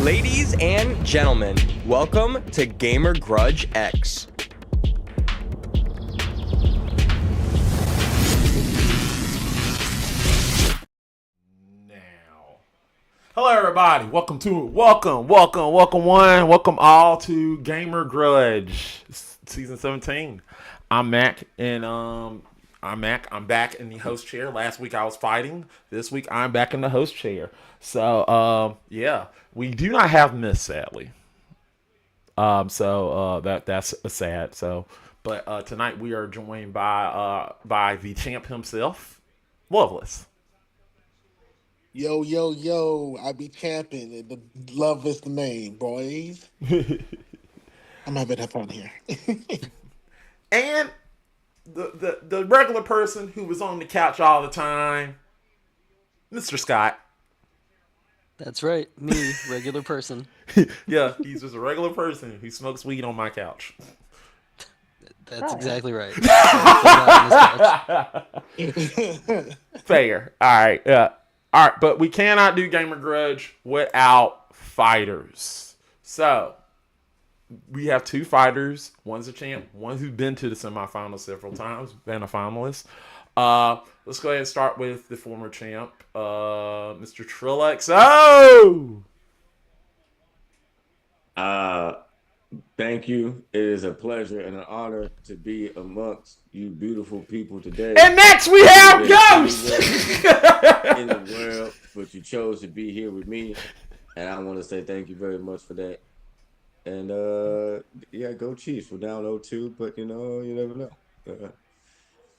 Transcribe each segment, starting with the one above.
Ladies and gentlemen, welcome to Gamer Grudge X. Hello, everybody. Welcome all to Gamer Grudge Season 17. I'm Mac, and I'm back in the host chair. Last week I was fighting. This week I'm back in the host chair. So, yeah, we do not have Miss, sadly. That's sad. So, but tonight we are joined by the champ himself, Loveless. Yo, yo, yo, I be champion, and the love is the name, boys. I'm having fun here. And the regular person who was on the couch all the time, Mr. Scott. That's right, me, regular person. Yeah, he's just a regular person who smokes weed on my couch. That's exactly right. Fair. All right. All right, but we cannot do Gamer Grudge without fighters. So, we have two fighters. One's a champ. One who's been to the semifinals several times, been a finalist. Let's go ahead and start with the former champ, Mr. Trillxo. Thank you. It is a pleasure and an honor to be amongst you beautiful people today. And next we have Ghost in the world, but you chose to be here with me, and I want to say thank you very much for that. And yeah, go Chiefs. We're down 0-2, but you never know.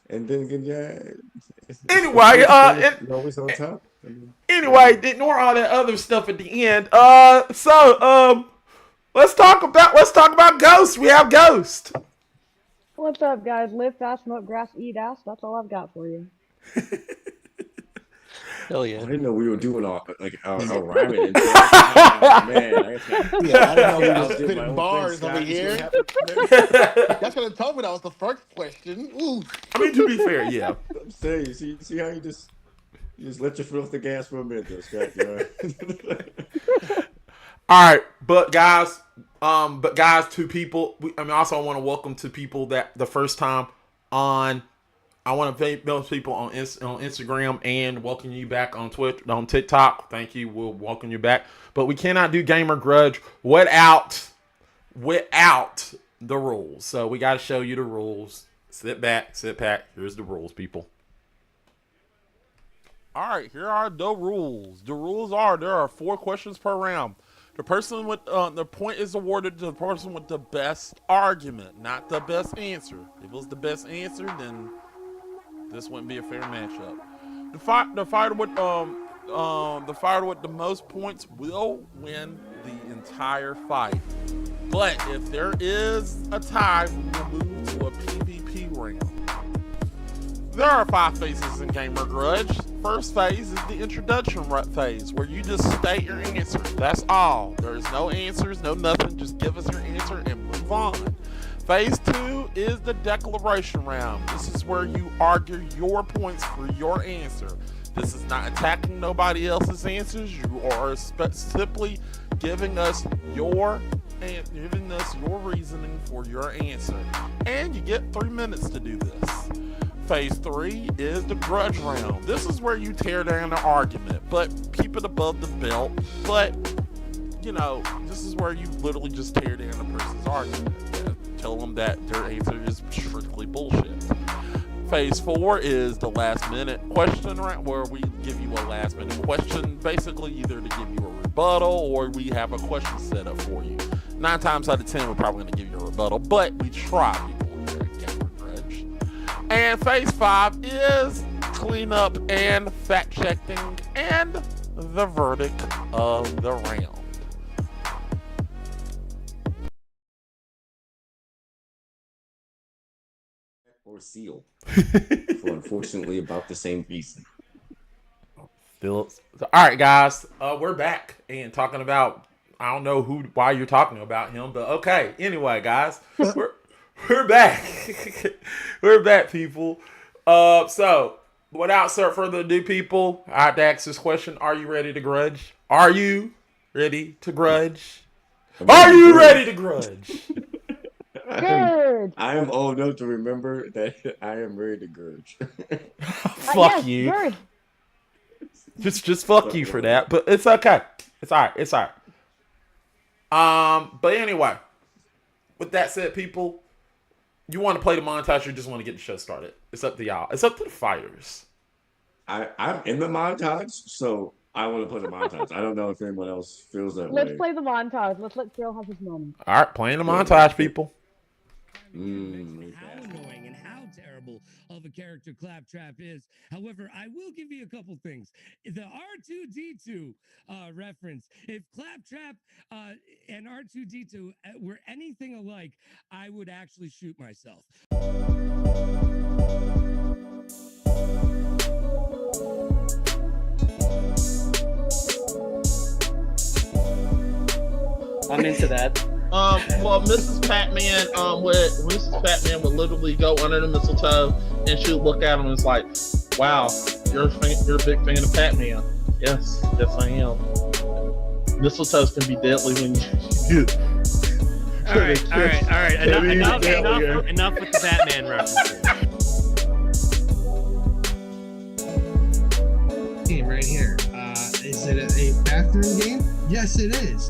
And then again, yeah. Anyway, always on top. Anyway, ignore all that other stuff at the end. Let's talk about Ghost. We have Ghost. What's up, guys? Live fast, smoke grass, eat ass. That's all I've got for you. Hell yeah. I didn't know we were doing our rhyming. Oh, man. Yeah, I didn't know we were spitting bars over here. That's gonna tell me that was the first question. Ooh. I mean, to be fair, yeah. I'm saying, see how you just let your foot off the gas for a minute, though, Scott. You know? All right, but guys, to people, I also want to welcome to people that the first time on. I want to thank those people on Instagram and welcome you back on Twitter, on TikTok. Thank you. We'll welcome you back. But we cannot do Gamer Grudge without the rules. So we got to show you the rules. Sit back. Here's the rules, people. All right, here are the rules. The rules are there are 4 questions per round. The person with the point is awarded to the person with the best argument, not the best answer. If it was the best answer, then this wouldn't be a fair matchup. The fighter with the most points will win the entire fight. But if there is a tie, we will move to a PvP round. There are 5 phases in Gamer Grudge. First phase is the introduction phase, where you just state your answer. That's all. There's no answers, no nothing. Just give us your answer and move on. Phase 2 is the declaration round. This is where you argue your points for your answer. This is not attacking nobody else's answers. You are simply giving us your reasoning for your answer. And you get 3 minutes to do this. Phase 3 is the grudge round. This is where you tear down the argument, but keep it above the belt. But, this is where you literally just tear down a person's argument. Tell them that their answer is strictly bullshit. Phase 4 is the last minute question round, where we give you a last minute question, basically either to give you a rebuttal or we have a question set up for you. 9 times out of 10, we're probably going to give you a rebuttal, but we try, people. And phase 5 is cleanup and fact checking and the verdict of the round. Or seal. For unfortunately about the same reason. All right, guys, we're back and talking about. I don't know why you're talking about him, but okay. Anyway, guys, we're back. We're back, people. So without further ado, people, I have to ask this question: are you ready to grudge? Are you? Ready to grudge? Are you ready to grudge? Good. I am old enough to remember that I am ready to grudge. Fuck Yes, you. good. Just fuck you for that. But it's okay. It's alright. It's alright. But anyway, with that said, people, you want to play the montage or you just want to get the show started? It's up to y'all. It's up to the fighters. I'm in the montage, so I want to play the montage. I don't know if anyone else feels that Let's way. play the montage. Let's let Trill have his moment. Alright, playing the montage, people. How annoying and how terrible of a character Claptrap is. However, I will give you a couple things. The R2D2 reference. If Claptrap and R2D2 were anything alike, I would actually shoot myself. I'm into that. Well, Mrs. Patman would literally go under the mistletoe and she'd look at him and it's like, wow, you're a big fan of Patman. Yes, I am. Mistletoes can be deadly when you All right. Enough with the Batman references. Game right here. Is it a bathroom game? Yes, it is.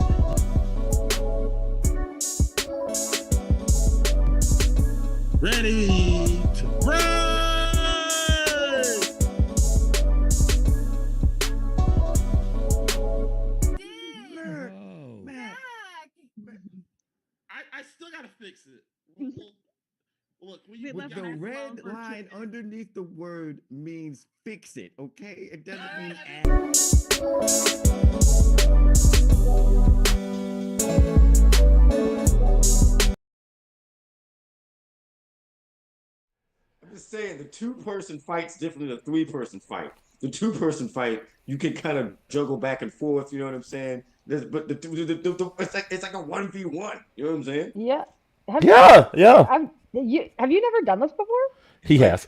ready to run. I still gotta fix it. Look, the red line underneath the word means fix it, okay? It doesn't mean add. I'm just saying the two-person fight's different than a three-person fight. The two-person fight, you can kind of juggle back and forth, you know what I'm saying? But it's like a 1v1, you know what I'm saying? Yeah. Have you never done this before? He has.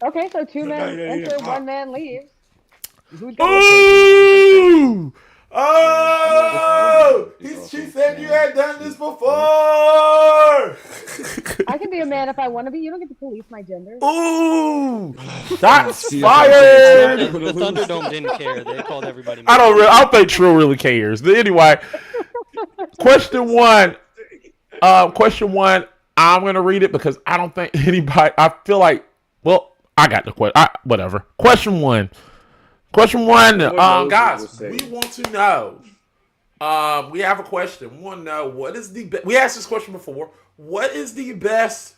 Okay, so two men enter, one man leaves. Who's Ooh! Oh! She said you had done this before! I can be a man if I want to be. You don't get to police my gender. Ooh! Shots fired! The Thunderdome didn't care. They called everybody. I don't think Trill really cares. But anyway, question one. I'm gonna read it because I don't think anybody. I feel like. Well, I got the question. Whatever. Question one. Guys, we want to know. We have a question. We want to know what is the we asked this question before. What is the best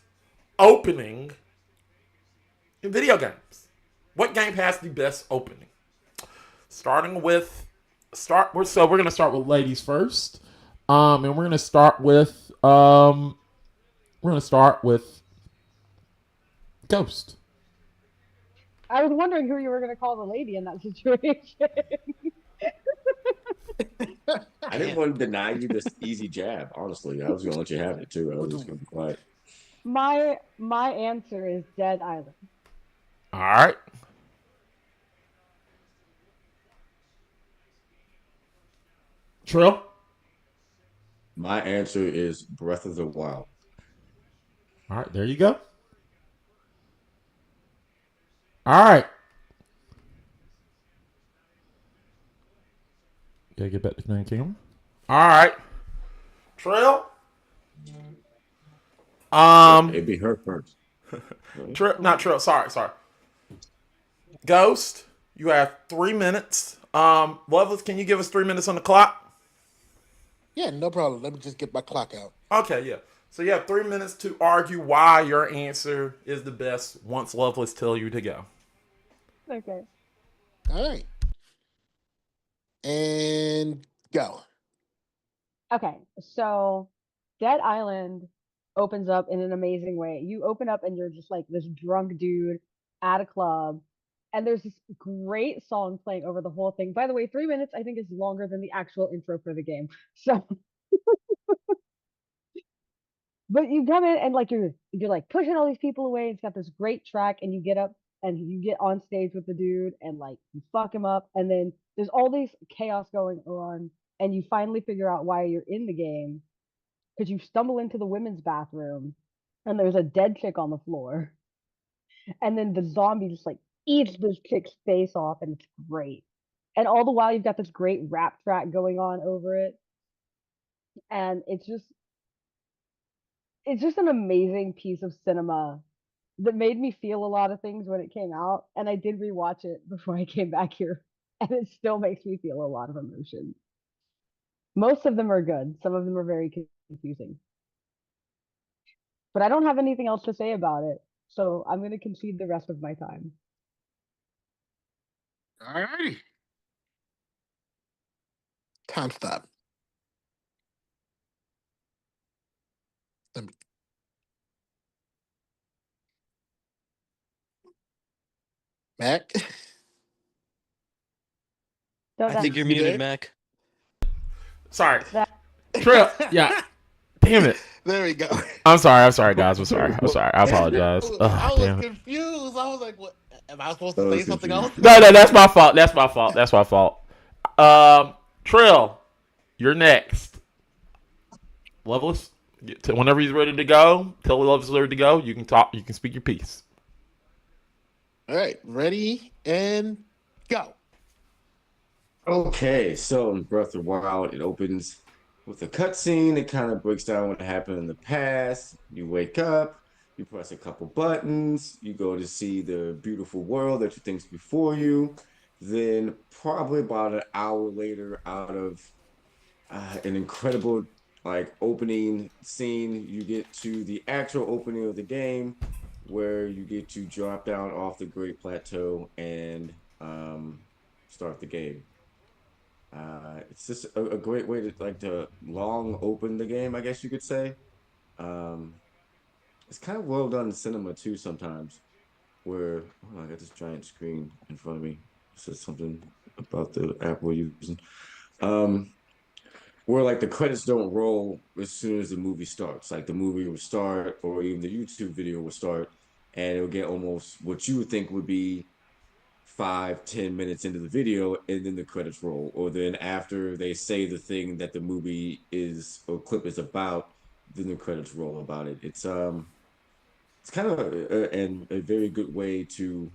opening in video games? What game has the best opening? So we're gonna start with ladies first. And we're gonna start with Ghost. I was wondering who you were going to call the lady in that situation. I didn't want to deny you this easy jab, honestly. I was going to let you have it, too. I was just going to be quiet. My answer is Dead Island. All right. Trill? My answer is Breath of the Wild. All right, there you go. All right. Gotta get back to the camera. All right. Trail. It'd be her first. Not Trail. Sorry. Ghost. You have 3 minutes. Loveless, can you give us 3 minutes on the clock? Yeah, no problem. Let me just get my clock out. Okay, yeah. So you have 3 minutes to argue why your answer is the best once Loveless tell you to go. Okay. All right. And go. Okay, so Dead Island opens up in an amazing way. You open up and you're just like this drunk dude at a club, and there's this great song playing over the whole thing. By the way, 3 minutes I think is longer than the actual intro for the game. So, but you come in and like you're like pushing all these people away. It's got this great track, and you get up and you get on stage with the dude and like you fuck him up, and then there's all this chaos going on, and you finally figure out why you're in the game because you stumble into the women's bathroom and there's a dead chick on the floor, and then the zombie just like eats this chick's face off, and it's great. And all the while you've got this great rap track going on over it, and it's just an amazing piece of cinema that made me feel a lot of things when it came out, and I did rewatch it before I came back here, and it still makes me feel a lot of emotion. Most of them are good. Some of them are very confusing. But I don't have anything else to say about it, so I'm going to concede the rest of my time. All righty. Time stop. Let me- Mac. I think you're You muted, there? Mac. Sorry. That- Trill. Yeah. Damn it. There we go. I'm sorry, guys. I'm sorry. I apologize. I was Damn it. confused. I was like, "What? Am I supposed I to was say something confused. else?" No, that's my fault. That's my fault. Trill, you're next. Loveless, whenever he's ready to go, tell Loveless ready to go. You can talk. You can speak your piece. All right, ready and go. Okay, so in Breath of the Wild, it opens with a cutscene. It kind of breaks down what happened in the past. You wake up, you press a couple buttons, you go to see the beautiful world that you think's before you. Then, probably about an hour later, out of an incredible opening scene, you get to the actual opening of the game, where you get to drop down off the Great Plateau and start the game. It's just a great way to long open the game, I guess you could say. Um, it's kind of well done in cinema too sometimes, where I got this giant screen in front of me. It says something about the app we're using. Where the credits don't roll as soon as the movie starts. Like the movie will start, or even the YouTube video will start, and it'll get almost what you would think would be 5-10 minutes into the video, and then the credits roll. Or then after they say the thing that the movie is or clip is about, then the credits roll about it. It's kind of a very good way to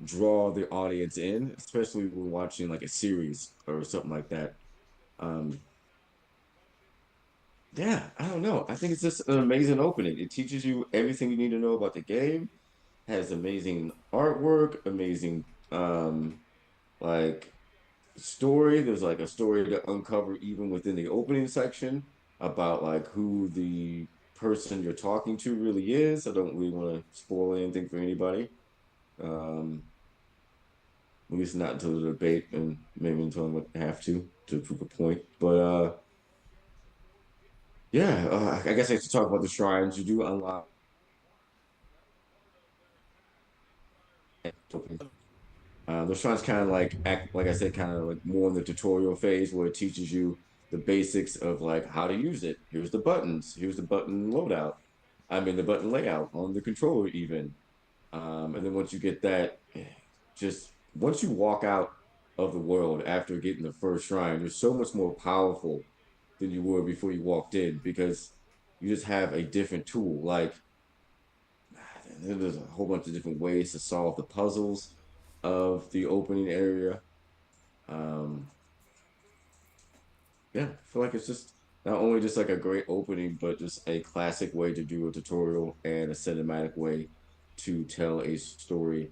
draw the audience in, especially when watching a series or something like that. Yeah, I don't know. I think it's just an amazing opening. It teaches you everything you need to know about the game. Has amazing artwork, amazing like story. There's a story to uncover even within the opening section about who the person you're talking to really is. I don't really want to spoil anything for anybody. At least not until the debate, and maybe until I have to prove a point. But yeah, I guess I have to talk about the shrines. You do unlock. The shrines kind of act like I said, kind of more in the tutorial phase where it teaches you the basics of how to use it. Here's the buttons. Here's the button loadout. I mean the button layout on the controller even. And then once you get that, just once you walk out of the world after getting the first shrine, you're so much more powerful than you were before you walked in, because you just have a different tool. There's a whole bunch of different ways to solve the puzzles of the opening area. Yeah, I feel like it's just not only just a great opening, but just a classic way to do a tutorial and a cinematic way to tell a story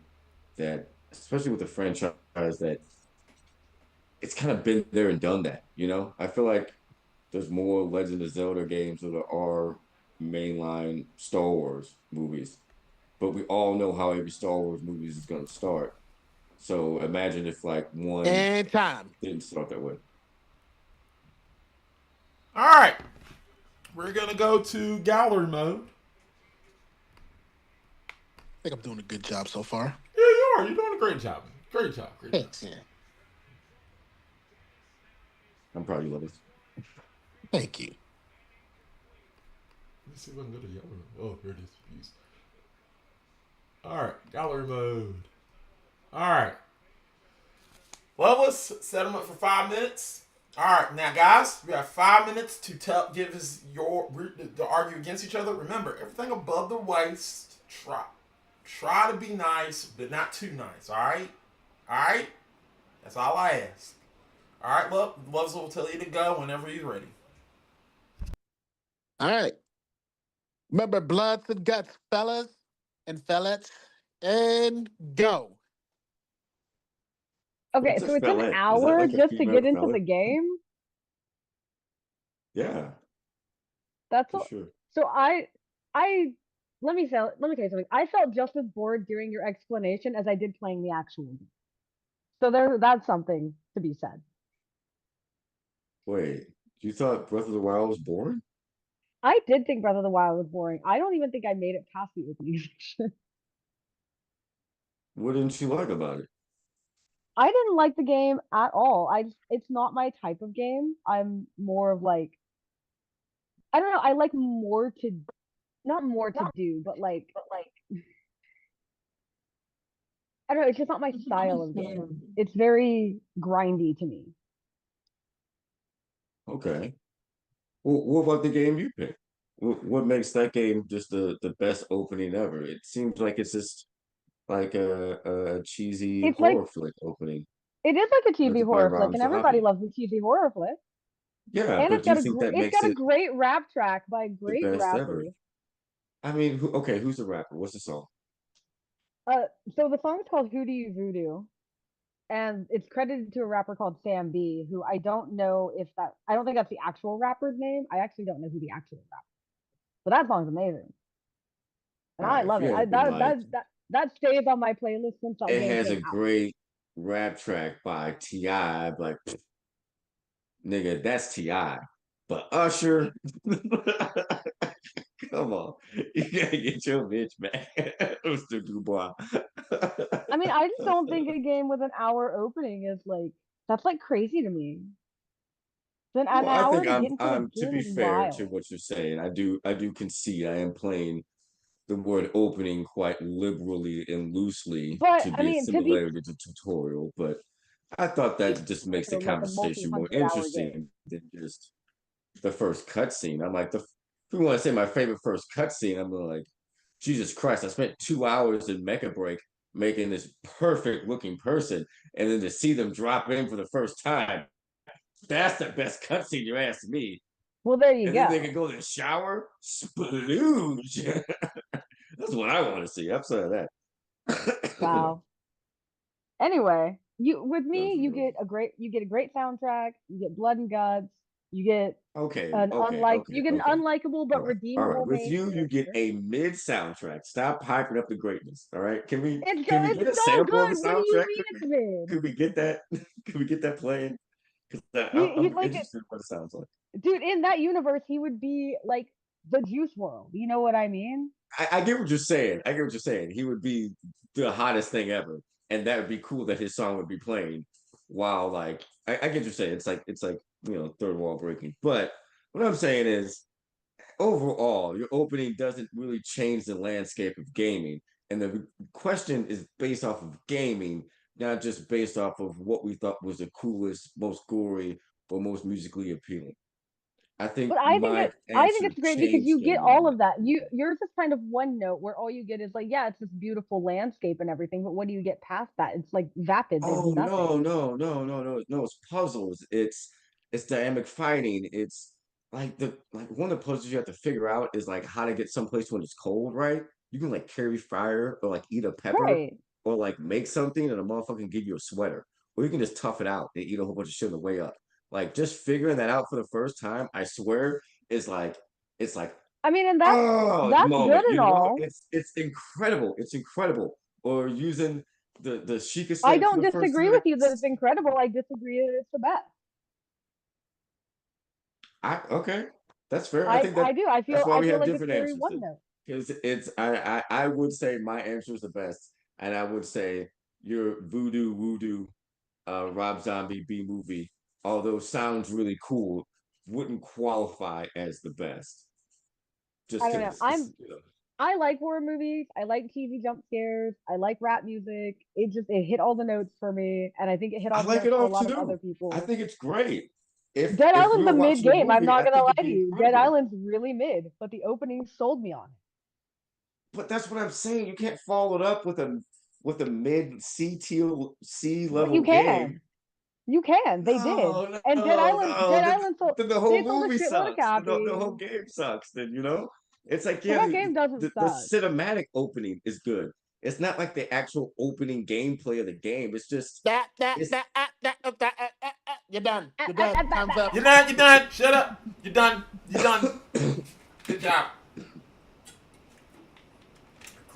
that, especially with the franchise, that it's kind of been there and done that. I feel like there's more Legend of Zelda games than there are mainline Star Wars movies, but we all know how every Star Wars movie is going to start. So imagine if one And time. didn't start that way. All right. We're going to go to gallery mode. I think I'm doing a good job so far. Yeah, you are. You're doing a great job. Great job. Thanks. Yeah. I'm proud of you, Lovis. Thank you. Let's see if I can go to gallery mode. Oh, here it is. All right. Gallery mode. All right. Loveless, settlement for 5 minutes. All right, now guys, we have 5 minutes to give us to argue against each other. Remember, everything above the waist. Try to be nice, but not too nice. All right. That's all I ask. All right, Loves will tell you to go whenever he's ready. All right. Remember bloods and guts, fellas and fellas, and go. Okay, What's a so it's an fellat? Is that hour like a just to female get into fella? the game. Yeah, That's for all. sure. So I let me tell you something. I felt just as bored during your explanation as I did playing the actual game. So that's something to be said. Wait, you thought Breath of the Wild was boring? I did think Breath of the Wild was boring. I don't even think I made it past the opening section. What didn't you like about it? I didn't like the game at all. It's not my type of game. I'm more of like I don't know. I like more to not more to do, but like I don't know. It's just not my style of game. It's very grindy to me. Okay. Well, what about the game you picked? What makes that game just the best opening ever? It seems like it's just like a cheesy It's like horror flick opening, it is like a cheesy directed by horror flick, Rob and everybody Zombie. loves a cheesy horror flick. Yeah, And but do you think that it's makes got a it great rap track by a the great best ever? rapper. I mean, okay, who's the rapper? What's the song? So the song's called "Who Do You Voodoo," and it's credited to a rapper called Sam B, who I don't think that's the actual rapper's name. I actually don't know who the actual rapper. But that song's amazing, and All I right, if love you it. had been like, That stays on my playlist since that it game has a came out. great rap track by T.I., like, nigga, that's T.I. But Usher, come on, you gotta get your bitch back, Mr. Dubois. I mean, I just don't think a game with an hour opening is like that's like crazy to me. Then an Well, I hour think to get into the I'm to game be is fair to wild. what you're saying. I do concede I am playing the word opening quite liberally and loosely But to I be a mean, to be similarity to tutorial, but I thought that just makes the fair, like a conversation more multi-hundred-hour game. interesting than just the first cutscene. I'm like, if we want to say my favorite first cutscene, I'm like, Jesus Christ, I spent 2 hours in Mecha Break making this perfect looking person, and then to see them drop in for the first time, that's the best cutscene, you ask me. Well, there you And then they go. can go to the shower, splooge. That's what I want to see. Outside of that, Wow. Anyway, you with no, me, for real. you get a great soundtrack. You get blood and guts. You get you get an Okay. unlikable All but right, all right. redeemable With main you, you get character. a mid soundtrack. Stop hyping up the greatness. All right. Can we get a It's so sample of good. the What do you soundtrack? mean it's mid? Could we get that? Could we get that playing? Because He I'm like it, interested in what it sounds like. dude. In that universe, he would be like the Juice World. You know what I mean? I get what you're saying. I get what you're saying. He would be the hottest thing ever, and that would be cool that his song would be playing while like I get what you're saying. It's like third wall breaking. But what I'm saying is overall, your opening doesn't really change the landscape of gaming, and the question is based off of gaming, not just based off of what we thought was the coolest, most gory, or most musically appealing. I think But my I think answer it's great because changed you get gaming on all that. of that. Yours is kind of one note where all you get is like, yeah, it's this beautiful landscape and everything, but what do you get past that? It's like vapid. There's Oh nothing. no! It's puzzles. It's dynamic fighting. It's like one of the puzzles you have to figure out is like how to get someplace when it's cold, right? You can like carry fire or like eat a pepper Right. or like make something and a motherfucker can give you a sweater. Or you can just tough it out and eat a whole bunch of shit on the way up. Like just figuring that out for the first time, I swear, is like it's like I mean, and oh that's good moment, and all. it's incredible. It's incredible. Or using the Sheikah I sled for don't the first disagree time. with you that it's incredible. I disagree that it's the best. I okay, that's fair. I think I do. that's why I we feel have like it's different very answers one then. note. Because I would say my answer is the best, and I would say your voodoo woodoo Rob Zombie B movie, although sounds really cool, wouldn't qualify as the best. I Just don't know. because it's. I like horror movies. I like cheesy jump scares. I like rap music. It hit all the notes for me, and I think it hit I all the like notes it for a all lot of other too. I people. think it's great. If Dead if we Island's were a mid watching a game. I'm movie, not I gonna think lie it'd to be you. Dead incredible. Island's really mid, but the opening sold me on it. But that's what I'm saying. You can't follow it up with a mid C But level you game. can. You can. They did. No, And no, no. Dead Island sold. Then the They whole sold a movie shitload of sucks. The whole copies. game sucks. Then it's like The yeah, whole game doesn't the suck. cinematic opening is good. It's not like the actual opening gameplay of the game. It's just it's You're done. You're done. Time's up. You're done. You're done. Shut up. You're done. You're done. Good job.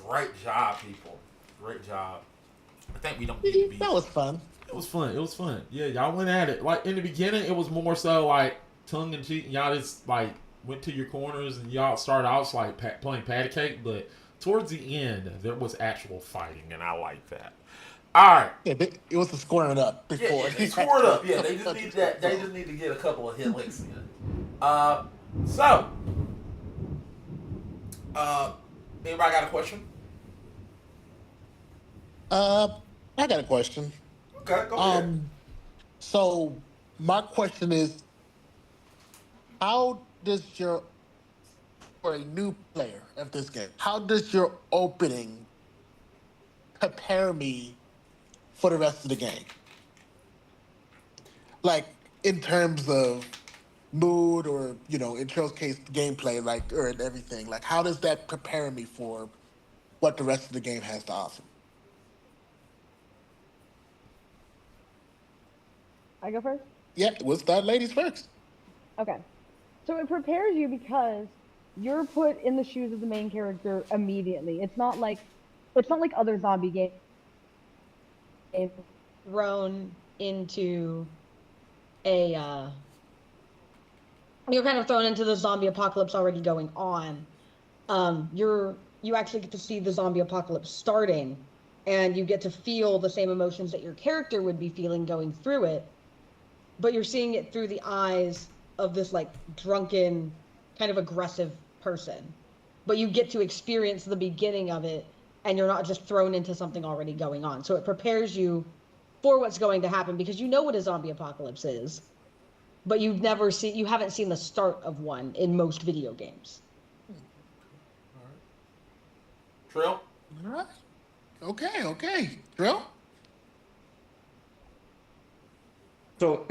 Great job, people. Great job. I think we don't need to be. That was fun. It was fun. It was fun. Yeah, y'all went at it. Like in the beginning, it was more so like tongue in cheek. Y'all just like went to your corners and y'all started out like playing patty cake. But towards the end, there was actual fighting, and I like that. All right. Yeah, it was the scoring up before. Yeah, they scored up. Yeah, they just need that. They just need to get a couple of hit licks in. So, anybody got a question? I got a question. Okay, go ahead. So my question is, how does for a new player of this game, how does your opening prepare me for the rest of the game? Like in terms of mood or, in Trill's case, gameplay, like, or everything. Like, how does that prepare me for what the rest of the game has to offer? I go first? Yeah, we'll start ladies first. Okay. So it prepares you because you're put in the shoes of the main character immediately. It's not like other zombie games thrown into you're kind of thrown into the zombie apocalypse already going on. You actually get to see the zombie apocalypse starting, and you get to feel the same emotions that your character would be feeling going through it, but you're seeing it through the eyes of this like drunken, kind of aggressive person. But you get to experience the beginning of it, and you're not just thrown into something already going on. So it prepares you for what's going to happen, because you know what a zombie apocalypse is, but you haven't seen the start of one in most video games. Trill? All right. Okay. Trill? So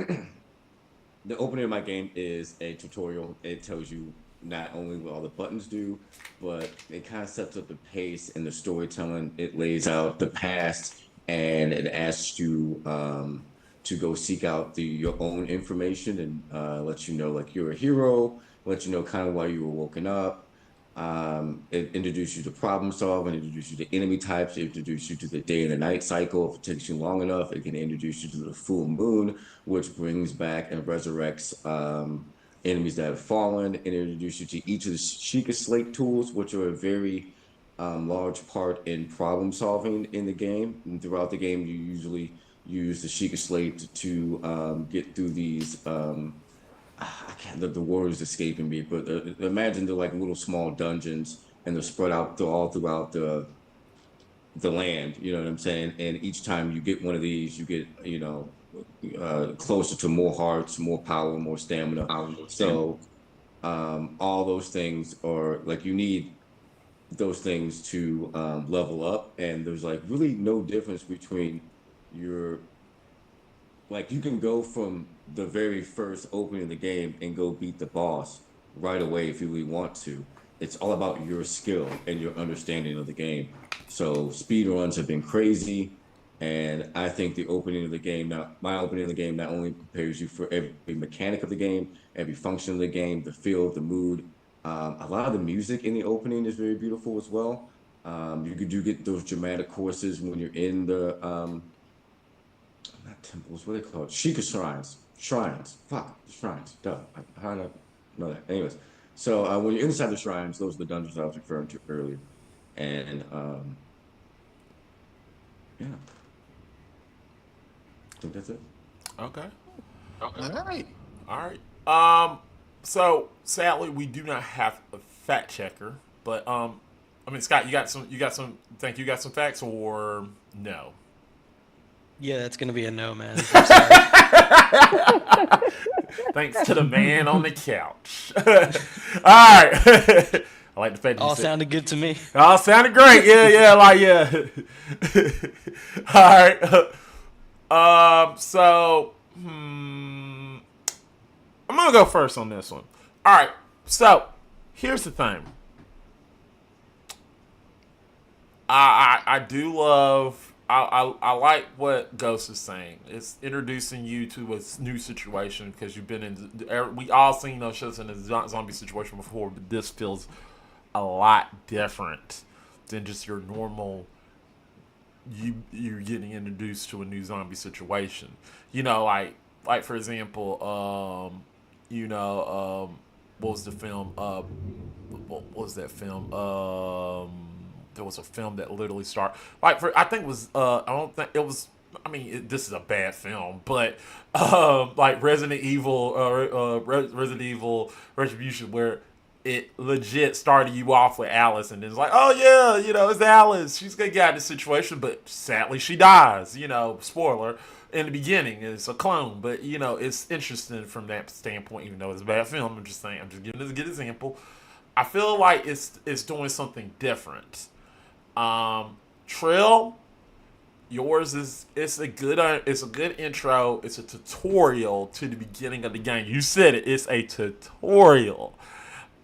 the opening of my game is a tutorial. It tells you not only what all the buttons do, but it kind of sets up the pace and the storytelling. It lays out the past, and it asks you to go seek out your own information, and lets you know like you're a hero, lets you know kind of why you were woken up. It introduces you to problem solving, introduces you to enemy types, it introduces you to the day and the night cycle. If it takes you long enough, it can introduce you to the full moon, which brings back and resurrects enemies that have fallen, and introduce you to each of the Sheikah Slate tools, which are a very large part in problem solving in the game. And throughout the game, you usually use the Sheikah Slate to get through these I can't. The word is escaping me, but imagine they're like little small dungeons, and they're spread out all throughout the land. You know what I'm saying? And each time you get one of these, you get closer to more hearts, more power, more stamina. So all those things are like you need those things to level up, and there's like really no difference between your like you can go from the very first opening of the game and go beat the boss right away if you really want to. It's all about your skill and your understanding of the game. So speed runs have been crazy, and I think the opening of the game my opening of the game not only prepares you for every mechanic of the game, every function of the game, the feel, the mood. A lot of the music in the opening is very beautiful as well. You get those dramatic courses when you're in the not temples, what are they called? Sheikah shrines. Shrines. Duh. How did I know that? Anyways, so when you're inside the shrines, those are the dungeons I was referring to earlier. And yeah. I think that's it. Okay. All right. All right. So sadly, we do not have a fact checker, but I mean, Scott, you got some think you got some facts or no? Yeah, that's gonna be a no, man. I'm sorry. Thanks to the man on the couch. All right. I like the fact All you said, sounded good to me. all sounded great. Yeah, like yeah. All right. So I'm gonna go first on this one. All right. So here's the thing. I do love. I like what Ghost is saying. It's introducing you to a new situation because you've been in. We all seen those shows in a zombie situation before, but this feels a lot different than just your normal. You're getting introduced to a new zombie situation. You know, like for example, what was the film? What was that film? There was a film that literally started I think it was I don't think it was. I mean, this is a bad film, but like Resident Evil, Resident Evil Retribution, where it legit started you off with Alice, and it's like, oh yeah, it's Alice. She's gonna get out of this situation, but sadly she dies. Spoiler in the beginning. It's a clone, but it's interesting from that standpoint. Even though it's a bad film, I'm just saying. I'm just giving this a good example. I feel like it's doing something different. Trill, yours it's a good intro. It's a tutorial to the beginning of the game. You said it. It's a tutorial.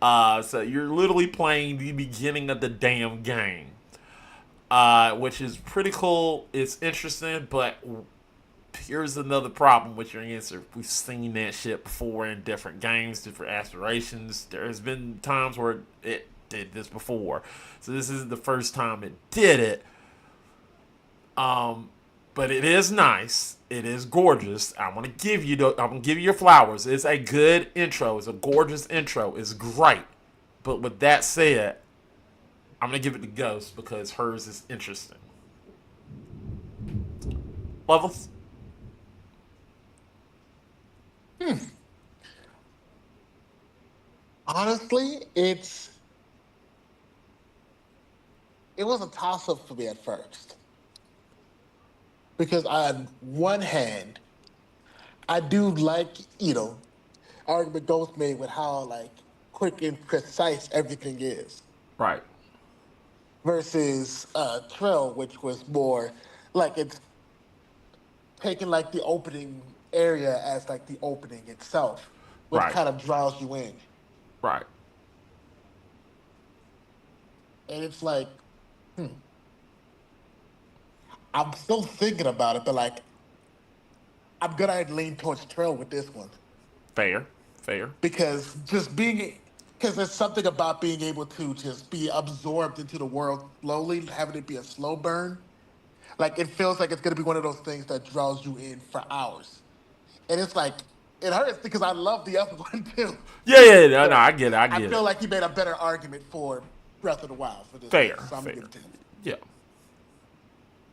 So you're literally playing the beginning of the damn game, which is pretty cool. It's interesting, but here's another problem with your answer. We've seen that shit before in different games, different aspirations. There's been times where it did this before, so this isn't the first time it did it. But it is nice. It is gorgeous. I'm gonna give you your flowers. It's a good intro. It's a gorgeous intro. It's great. But with that said, I'm gonna give it to Ghost because hers is interesting. Levels. Honestly, it was a toss-up for me at first. Because on one hand, I do like, argument Ghost made with how like quick and precise everything is. Right. Versus Trail, which was more like it's taking like the opening area as like the opening itself, which Right. kind of draws you in. Right. And it's like, I'm still thinking about it, but like, I'm gonna lean towards Trail with this one. Fair. Because there's something about being able to just be absorbed into the world slowly, having it be a slow burn. Like, it feels like it's gonna be one of those things that draws you in for hours. And it's like, it hurts because I love the other one too. Yeah. No, I get it. I feel like you made a better argument for Breath of the Wild for this. Fair. One, so I'm gonna give it to him. Yeah.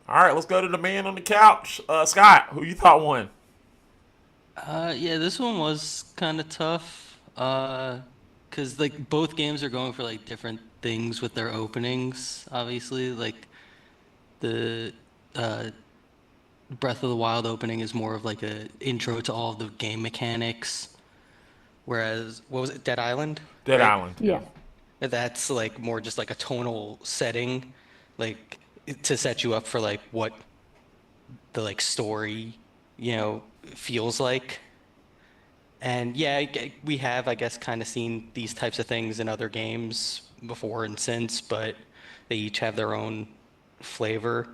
All right, let's go to the man on the couch. Scott, who you thought won? Yeah, this one was kind of tough. Cause like both games are going for like different things with their openings. Obviously, like the Breath of the Wild opening is more of like a intro to all of the game mechanics, whereas what was it, Dead Island? Dead Right? Island. Yeah. That's like more just like a tonal setting, like to set you up for like what the like story, feels like. And yeah, we have, I guess, kind of seen these types of things in other games before and since, but they each have their own flavor.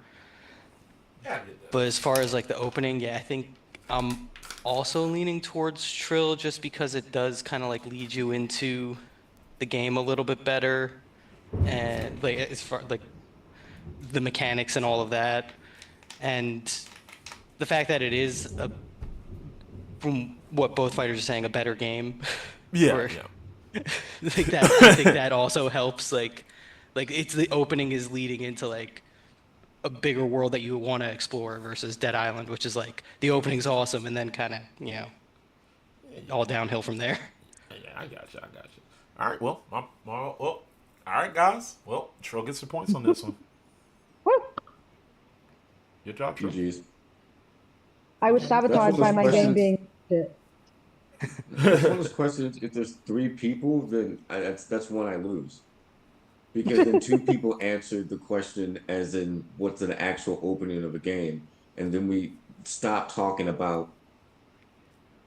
Yeah, But as far as like the opening, yeah, I think I'm also leaning towards Trill just because it does kind of like lead you into the game a little bit better, and like as far like the mechanics and all of that, and the fact that it is from what both fighters are saying, a better game. Yeah. I think that also helps. Like it's the opening is leading into like a bigger world that you want to explore versus Dead Island, which is like the opening's awesome and then kind of all downhill from there. Yeah, I got you. All right, well, All right, guys. Well, Trill gets the points on this one. Woo! Good job, Trill. GG's. I was That's one sabotaged of by those my game questions. being shit. That's one of those questions. If there's 3 people, then that's one I lose. Because then 2 people answered the question as in what's an actual opening of a game, and then we stop talking about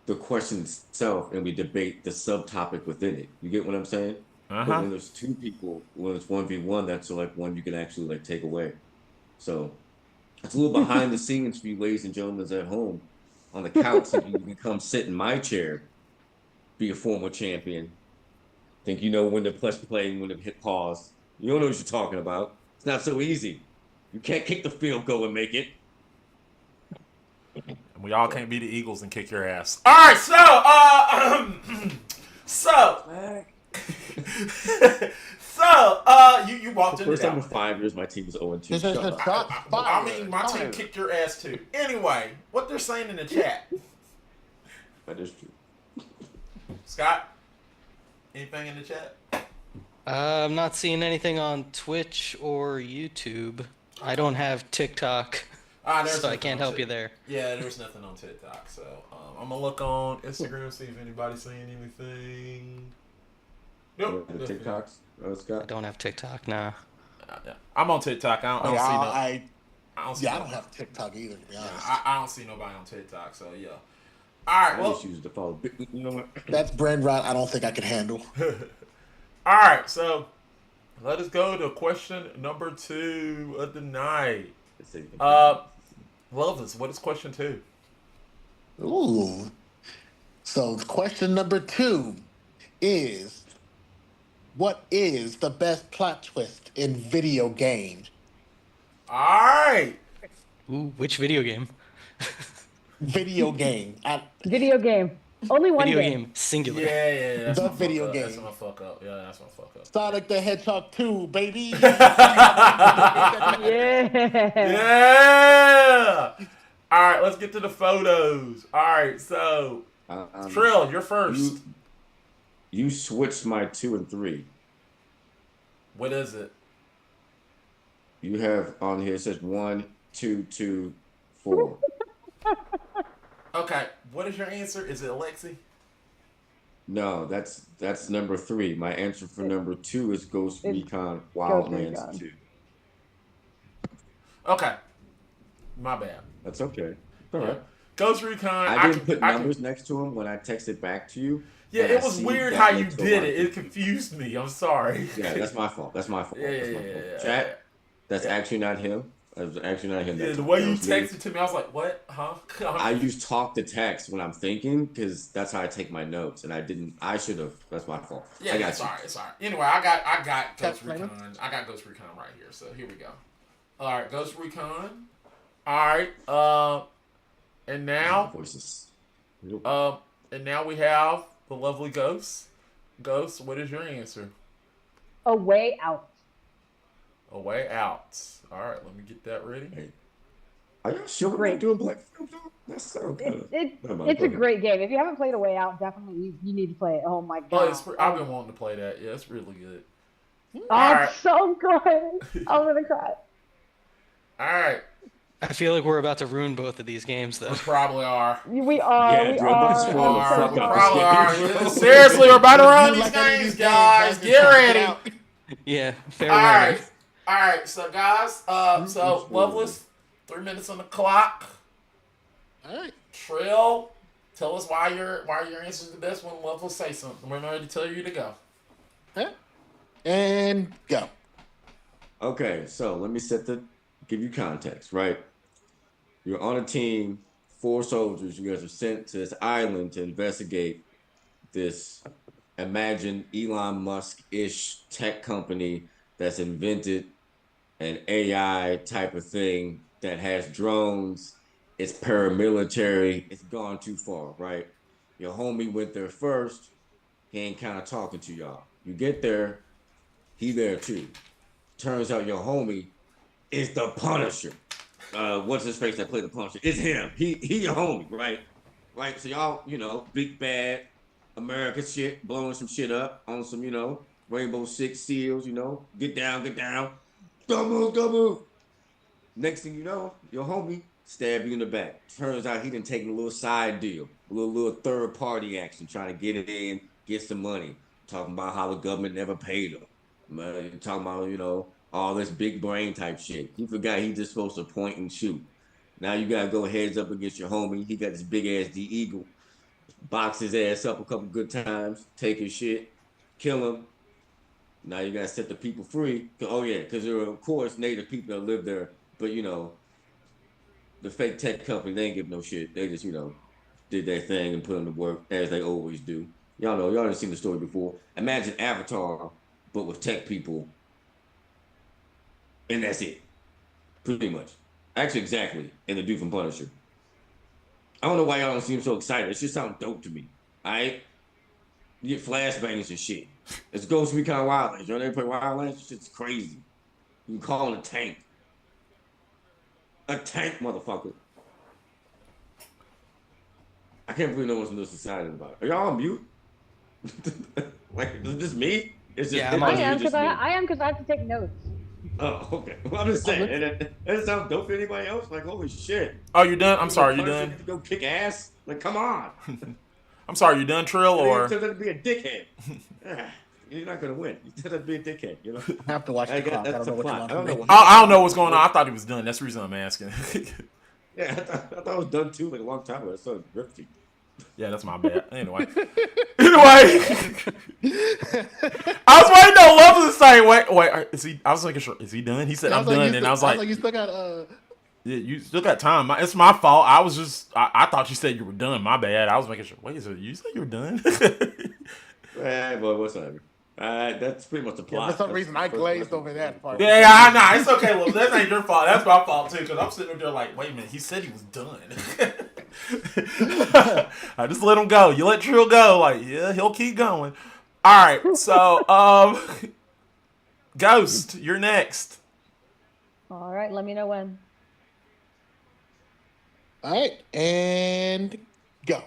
the question itself and we debate the subtopic within it. You get what I'm saying? But when there's 2 people, when it's 1v1, that's like one you can actually like take away. So it's a little behind the scenes for you ladies and gentlemen at home on the couch. If you can come sit in my chair, be a former champion, think you know when to press play and when to hit pause. You don't know what you're talking about. It's not so easy. You can't kick the field goal and make it. And we all can't be the Eagles and kick your ass. All right, you walked into First that time in one. 5 years, my team is 0-2. This is a shot fired. I mean, my team Fired. kicked your ass too. Anyway, what they're saying in the chat. That is true. Scott, anything in the chat? I'm not seeing anything on Twitch or YouTube. I don't have TikTok, There's so I nothing can't on help you Tik- there. Yeah, there's nothing on TikTok. So I'm gonna look on Instagram, see if anybody's saying anything. Nope. The TikToks, I Scott. don't have TikTok, nah. Yeah. I'm on TikTok. I don't see I don't see don't nobody. have TikTok either, to be honest. I don't see nobody on TikTok. So yeah. All right. I Well. just use to follow. You know what? That's brand rot I don't think I can handle. All right. So let us go to question number 2 of the night. Loveless, what is question 2? Ooh. So question number 2 is, what is the best plot twist in video games? All right. Ooh, which video game? Video game. Video game. Only one Video game. game, singular. Yeah. That's The my fuck video up. game. That's my fuck up. Yeah, that's my fuck up. Sonic the Hedgehog 2, baby. Yeah. Yeah. All right, let's get to the photos. All right, so Trill, you're first. You switched my 2 and 3. What is it? You have on here, it says 1, 2, 2, 4. Okay, what is your answer? Is it Alexi? No, that's number 3. My answer for number 2 is Ghost It's Recon Ghost Wildlands Recon. 2. Okay, my bad. That's okay. All right. Ghost Recon. I didn't put numbers next to them when I texted back to you. Yeah, but it I was see weird that how you makes a did lot it. of It confused me. I'm sorry. Yeah, that's my fault. That's my fault. Yeah, That's my yeah, fault. yeah. Chat, that's actually not him. That was actually not him. Yeah, that the time. way That you was me. texted to me, I was like, "What? Huh?" I use talk to text when I'm thinking because that's how I take my notes, and I didn't. I should have. That's my fault. Yeah, I got it's you. alright. It's alright. Anyway, I got Ghost Catch Recon. Recon. I got Ghost Recon right here. So here we go. All right, Ghost Recon. All right. And now, Voices. and now we have the lovely Ghost. Ghost, what is your answer? A Way Out. A Way Out. All right, let me get that ready. Hey, are y'all sure we're Great. not doing Black Film? That's so good. It's a great game. If you haven't played A Way Out, definitely you need to play it. Oh my Oh, god. I've been wanting to play that. Yeah, it's really good. Oh, Alright. it's so good. I'm gonna cry. All right, I feel like we're about to ruin both of these games, though. we probably are. We are. Yeah, we dude, I'm about to are. spoil the I'm so fuck We out sorry. this probably are. Seriously, we're about to run You these like any of games, these guys. games, Get check it ready. out. Yeah, fair All warning. right. All right, so guys, so Loveless, 3 minutes on the clock. All right. Trill, tell us why your answer's the best when Loveless say something. We're ready to tell you to go. And go. Okay, so let me give you context, right? You're on a team, 4 soldiers. You guys are sent to this island to investigate this imagined Elon Musk-ish tech company that's invented an AI type of thing that has drones. It's paramilitary. It's gone too far, right? Your homie went there first. He ain't kind of talking to y'all. You get there, he there too. Turns out your homie is the Punisher. What's his face that played the Punisher? It's him. He your homie, right? Right. So y'all, big bad America shit, blowing some shit up on some, Rainbow Six Seals, get down, don't move, don't move. Next thing you know, your homie stab you in the back. Turns out he didn't take a little side deal, a little third party action, trying to get it in, get some money. Talking about how the government never paid him. Talking about, all this big brain type shit. He forgot he's just supposed to point and shoot. Now you gotta go heads up against your homie. He got this big ass D Eagle. Box his ass up a couple good times, take his shit, kill him. Now you gotta set the people free. Oh yeah, because there are of course native people that live there, but the fake tech company, they ain't give no shit. They just, did their thing and put them to work as they always do. Y'all know, y'all have seen the story before. Imagine Avatar, but with tech people, and that's it. Pretty much. Actually, exactly. And the dude from Punisher. I don't know why y'all don't seem so excited. It just sounds dope to me. Alright? You get flashbangs and shit. It's Ghost Recon Wildlands. You ever play Wildlands? This shit's crazy. You can call it a tank. A tank, motherfucker. I can't believe no one's this excited about it. Are y'all on mute? Like, is this me? It's just, I am because I have to take notes. Oh, okay. Well, I'm just saying. It sounds dope to anybody else? Like, holy shit. Oh, you done? I'm sorry, you done? Go kick ass? Like, come on. I'm sorry, you done, Trill? Or you to be a dickhead. You're not gonna win. You said to be a dickhead. I have to watch the clock. I don't know what you want from me. I don't know what's going on. I thought he was done. That's the reason I'm asking. Yeah, I thought it was done too, like a long time ago. It's so drifty. Yeah, that's my bad. Anyway, I was waiting on Love to say, wait, is he? I was making sure, is he done? He said, I'm done, and I was like, you still got yeah, you still got time. It's my fault. I thought you said you were done. My bad. I was making sure. Wait, you said you were done? Hey, boy, whatsoever. That's pretty much the plot. Yeah, for some reason, I glazed over that part. Yeah, I know. It's okay, Lil. That ain't your fault. That's my fault, too, because I'm sitting there like, wait a minute. He said he was done. I just let him go. You let Trill go. Like, yeah, he'll keep going. All right, so, Ghost, you're next. All right, let me know when. All right, and go.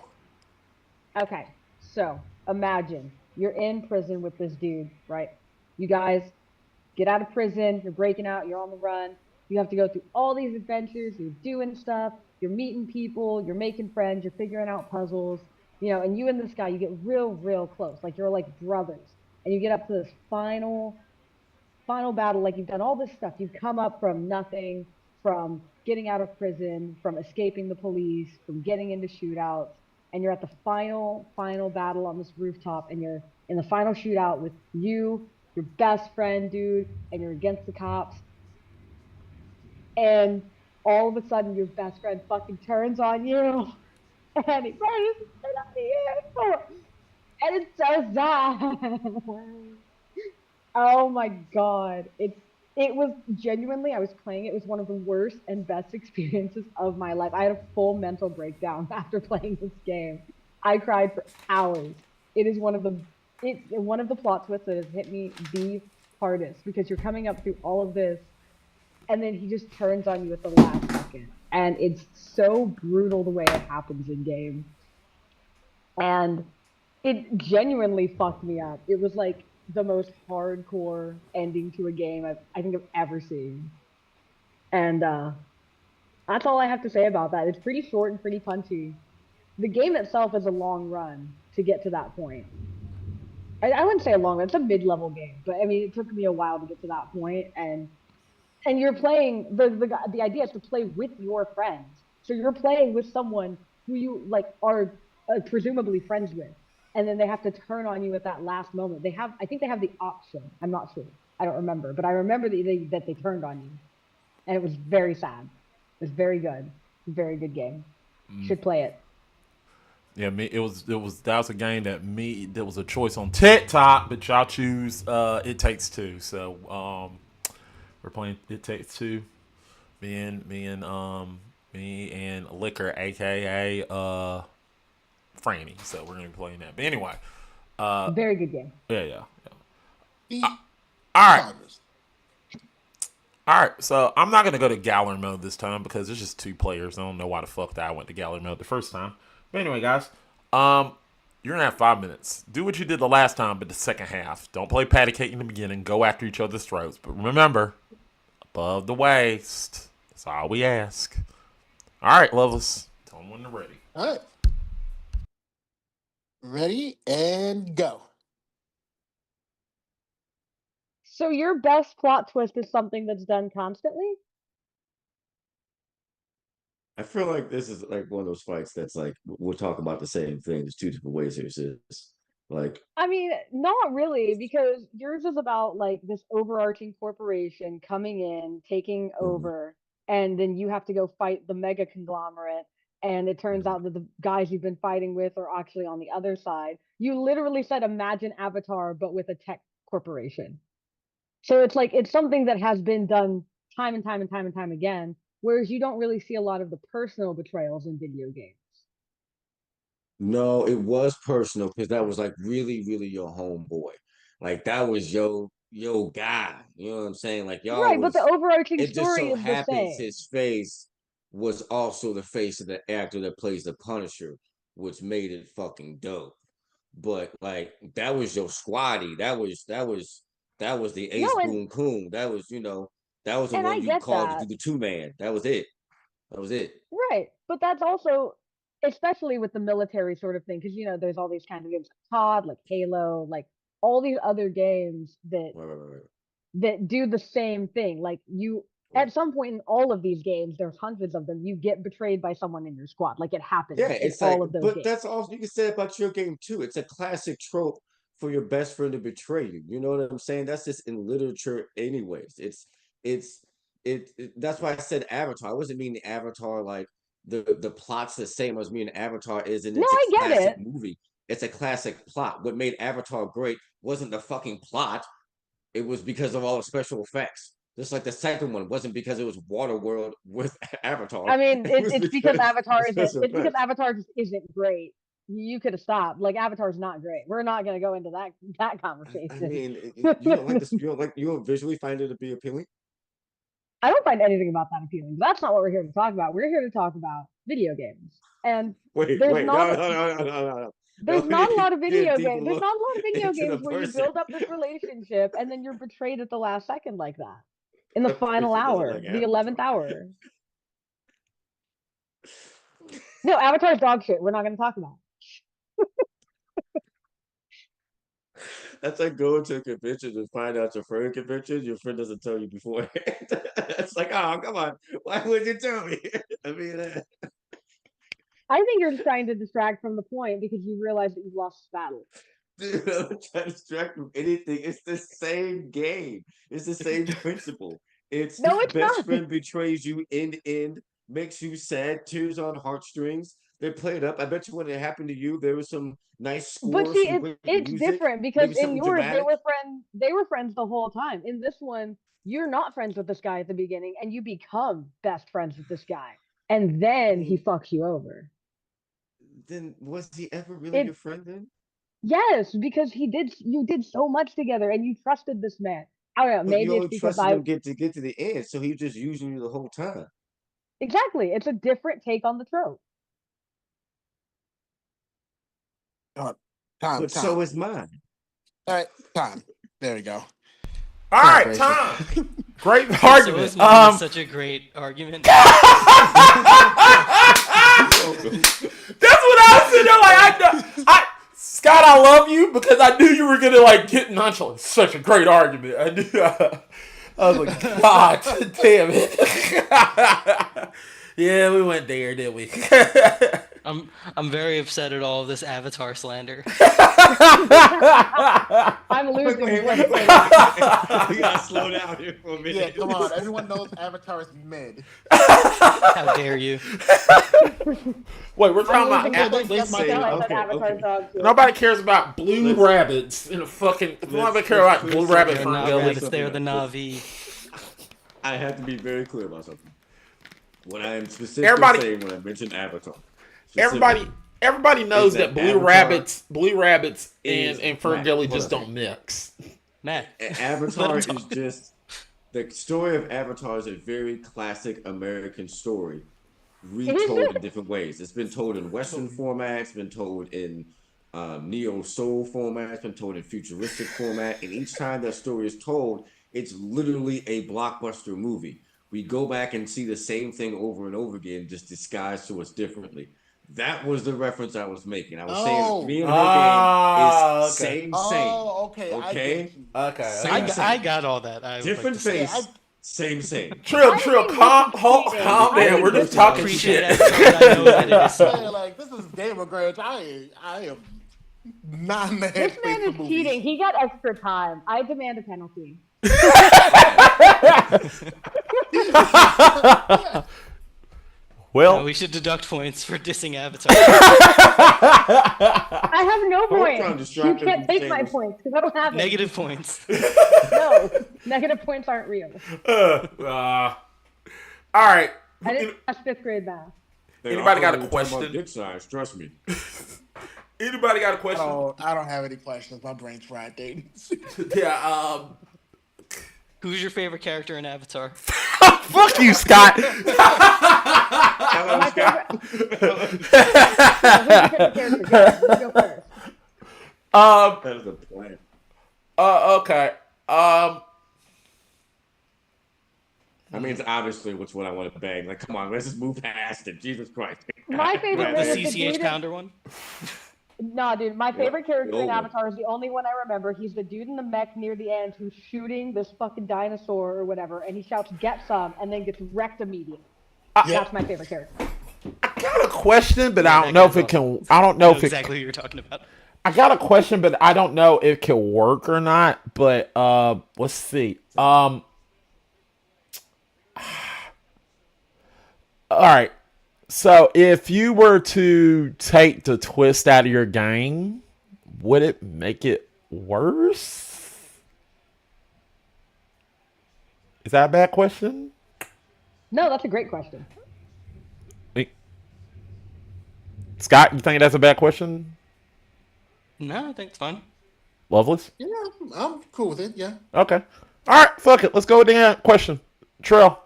Okay, so imagine you're in prison with this dude, right? You guys get out of prison, you're breaking out, you're on the run. You have to go through all these adventures, you're doing stuff, you're meeting people, you're making friends, you're figuring out puzzles, and you and this guy, you get real close. Like you're like brothers. And you get up to this final battle, like you've done all this stuff. You've come up from nothing, from getting out of prison, from escaping the police, from getting into shootouts, and you're at the final battle on this rooftop, and you're in the final shootout with you, your best friend, dude, and you're against the cops. And all of a sudden, your best friend fucking turns on you, and he burns it on you, and it's so sad. Oh my god, it was genuinely, I was playing, it was one of the worst and best experiences of my life. I had a full mental breakdown after playing this game. I cried for hours. It is one of the plot twists that has hit me the hardest, because you're coming up through all of this, and then he just turns on you at the last second. And it's so brutal the way it happens in game. And it genuinely fucked me up. It was like the most hardcore ending to a game I think I've ever seen. And that's all I have to say about that. It's pretty short and pretty punchy. The game itself is a long run to get to that point. I wouldn't say a long run, it's a mid-level game, but I mean, it took me a while to get to that point. And you're playing, the idea is to play with your friends. So you're playing with someone who you like are presumably friends with. And then they have to turn on you at that last moment. I think they have the option. I'm not sure. I don't remember. But I remember that they turned on you. And it was very sad. It was very good. Very good game. Should play it. Yeah, that was a game that was a choice on TikTok, but y'all choose It Takes Two. So we're playing It Takes Two. Me and Liquor, aka Franny. So we're gonna be playing that. But anyway, very good game. Yeah. All right. So I'm not gonna go to Galler mode this time because it's just 2 players. I don't know why the fuck that I went to Galler mode the first time. But anyway, guys, You're gonna have 5 minutes. Do what you did the last time, but the second half. Don't play patty cake in the beginning. Go after each other's throats. But remember, above the waist. That's all we ask. All right, Loveless. Tell them when they're ready. All right. Ready and go. So your best plot twist is something that's done constantly? I feel like this is like one of those fights that's like we're talking about the same thing. There's two different ways here, sis. Like, I mean, not really, because yours is about like this overarching corporation coming in, taking mhm, over, and then you have to go fight the mega conglomerate. And it turns mhm. out that the guys you've been fighting with are actually on the other side. You literally said, imagine Avatar, but with a tech corporation. So it's like it's something that has been done time and time and time and time again, whereas you don't really see a lot of the personal betrayals in video games. No, it was personal because that was like really, really your homeboy. Like that was your guy. You know what I'm saying? Like y'all Right, but the was. overarching It just story so is the happens same. his face was also the face of the actor that plays the Punisher, which made it fucking dope. But like that was your squatty. That was the No, Ace and Boon Coon. That was that was the and one I you get called to do that. the two man. That was it. That was it. Right. But that's also, especially with the military sort of thing, because there's all these kinds of games like COD, like Halo, like all these other games that Right, right, right, do the same thing. Like you right. at some point in all of these games, there's hundreds of them, you get betrayed by someone in your squad. Like it Yeah, happens in it's like, all of those but games. that's also you can say about your game too. It's a classic trope for your best friend to betray you. You know what I'm saying? That's just in literature, anyways. It's that's why I said Avatar. I wasn't meaning Avatar like the plot's the same as me and Avatar is, and No, it's a I get classic it. movie. It's a classic plot. What made Avatar great wasn't the fucking plot. It was because of all the special effects. Just like the second one wasn't because it was Waterworld with Avatar. I mean, It was it's because because Avatar the isn't. special It's because effects. Avatar just isn't great. You could have stopped. Like Avatar's not great. We're not gonna go into that I conversation. mean, you don't like this. You don't like. You don't visually find it to be appealing. I don't find anything about that appealing. That's not what we're here to talk about. We're here to talk about video games. And Wait, there's wait, not no, no, no, no, no, no, no. there's We need not a to lot of get a video deeper games. There's look not a lot of video into the games where you person. build up this relationship and then you're betrayed at the last second like that. In the The final person doesn't hour, like the Avatar. 11th hour. No, Avatar's dog shit. We're not going to talk about That's like going to a convention and find out your friend convention. Your friend doesn't tell you beforehand. It's like, oh, come on. Why would you tell me? I mean, I think you're just trying to distract from the point because you realize that you've lost this battle. dude, I'm not trying to distract from anything. It's the same game. It's the same principle. It's No, it's best not. friend betrays you end, makes you sad, tears on heartstrings. They play it up. I bet you when it happened to you, there was some nice But score, see, some great it's music, different because maybe in something yours dramatic. they were friends the whole time. In this one, you're not friends with this guy at the beginning and you become best friends with this guy. And I then he mean, fucks you over. then was he ever really your It friend then? Yes, because you did so much together and you trusted this man. I don't know, But you maybe it's only because trusted I him get to the end, so he was just using you the whole time. exactly, it's a different take on the trope. Uh, time, But time. so is mine. All right, time. There we go. All right, Celebration. time. Great So argument. is mine is such a great argument. That's what I was sitting there like. Scott, I love you because I knew you were gonna like get nonchalant. Such a great argument. I knew. I was like, God damn it. Yeah, we went there, didn't we? I'm very upset at all of this Avatar slander. I'm losing. Wait. We gotta slow down here for a minute. Yeah, come on. Everyone knows Avatar is mid. How dare you? Wait, we're talking about losing Let's just say, because I said okay, Avatar's okay. dog shit. nobody cares about blue rabbits in a fucking. Nobody cares about let's blue clear rabbit They're from not Gully. rabbits, they're the Navi. I have to be very clear about something. When I am specifically Everybody- saying when I mention Avatar, Everybody knows Is that that blue Avatar rabbits is and Ferngully black. just Hold on. don't mix. Matt, Avatar let him is talk. just the story of Avatar is a very classic American story, retold in different ways. It's been told in Western format. It's been told in neo soul format. It's been told in futuristic format, and each time that story is told, it's literally a blockbuster movie. We go back and see the same thing over and over again, just disguised to us differently. That was the reference I was making. I was saying me and her game is Okay. same. Oh, okay. I Okay? get you. Okay. Same, okay. I got all that. I would like different to say. face, same. Trill, I Trill, think calm, this is cheating. calm I down. think We're this just is talking Appreciate shit. it. I know that it is Yeah, so. like this is Gamer Grudge. I am not in the This headspace man for is movies. cheating. He got extra time. I demand a penalty. Well, No, we should deduct points for dissing Avatar. I have no trying to points. You distract him can't from take my saying- points because I don't have any. Negative points. No, negative points aren't real. all right. I didn't pass 5th grade math. Anybody got a Talking about question? dick size, trust me. Anybody got a question? I don't have any questions. My brain's fried, dude. Yeah. Who's your favorite character in Avatar? Fuck you, Scott. Hello, My Scott. favorite. Who's your favorite character? Go, you go first. That is a plan. Okay. I mean, it's obviously which one I want to bang. Like, come on, let's just move past it. Jesus Christ. My favorite Right, The is the CCH dude. Pounder one? Nah, dude, my favorite character in old one. Avatar is the only one I remember. He's the dude in the mech near the end who's shooting this fucking dinosaur or whatever, and he shouts, "Get some," and then gets wrecked immediately. That's my favorite character. I got a question, but I that don't know if guy's it can. I don't know if it. exactly who you're talking about. I got a question, but I don't know if it can work or not. But let's see. All right. So if you were to take the twist out of your game, would it make it worse? Is that a bad question? No, that's a great question. Scott, you think that's a bad question? No, I think it's fine. Loveless? Yeah, I'm cool with it. Yeah. Okay. All right, fuck it. Let's go with the question. Trill.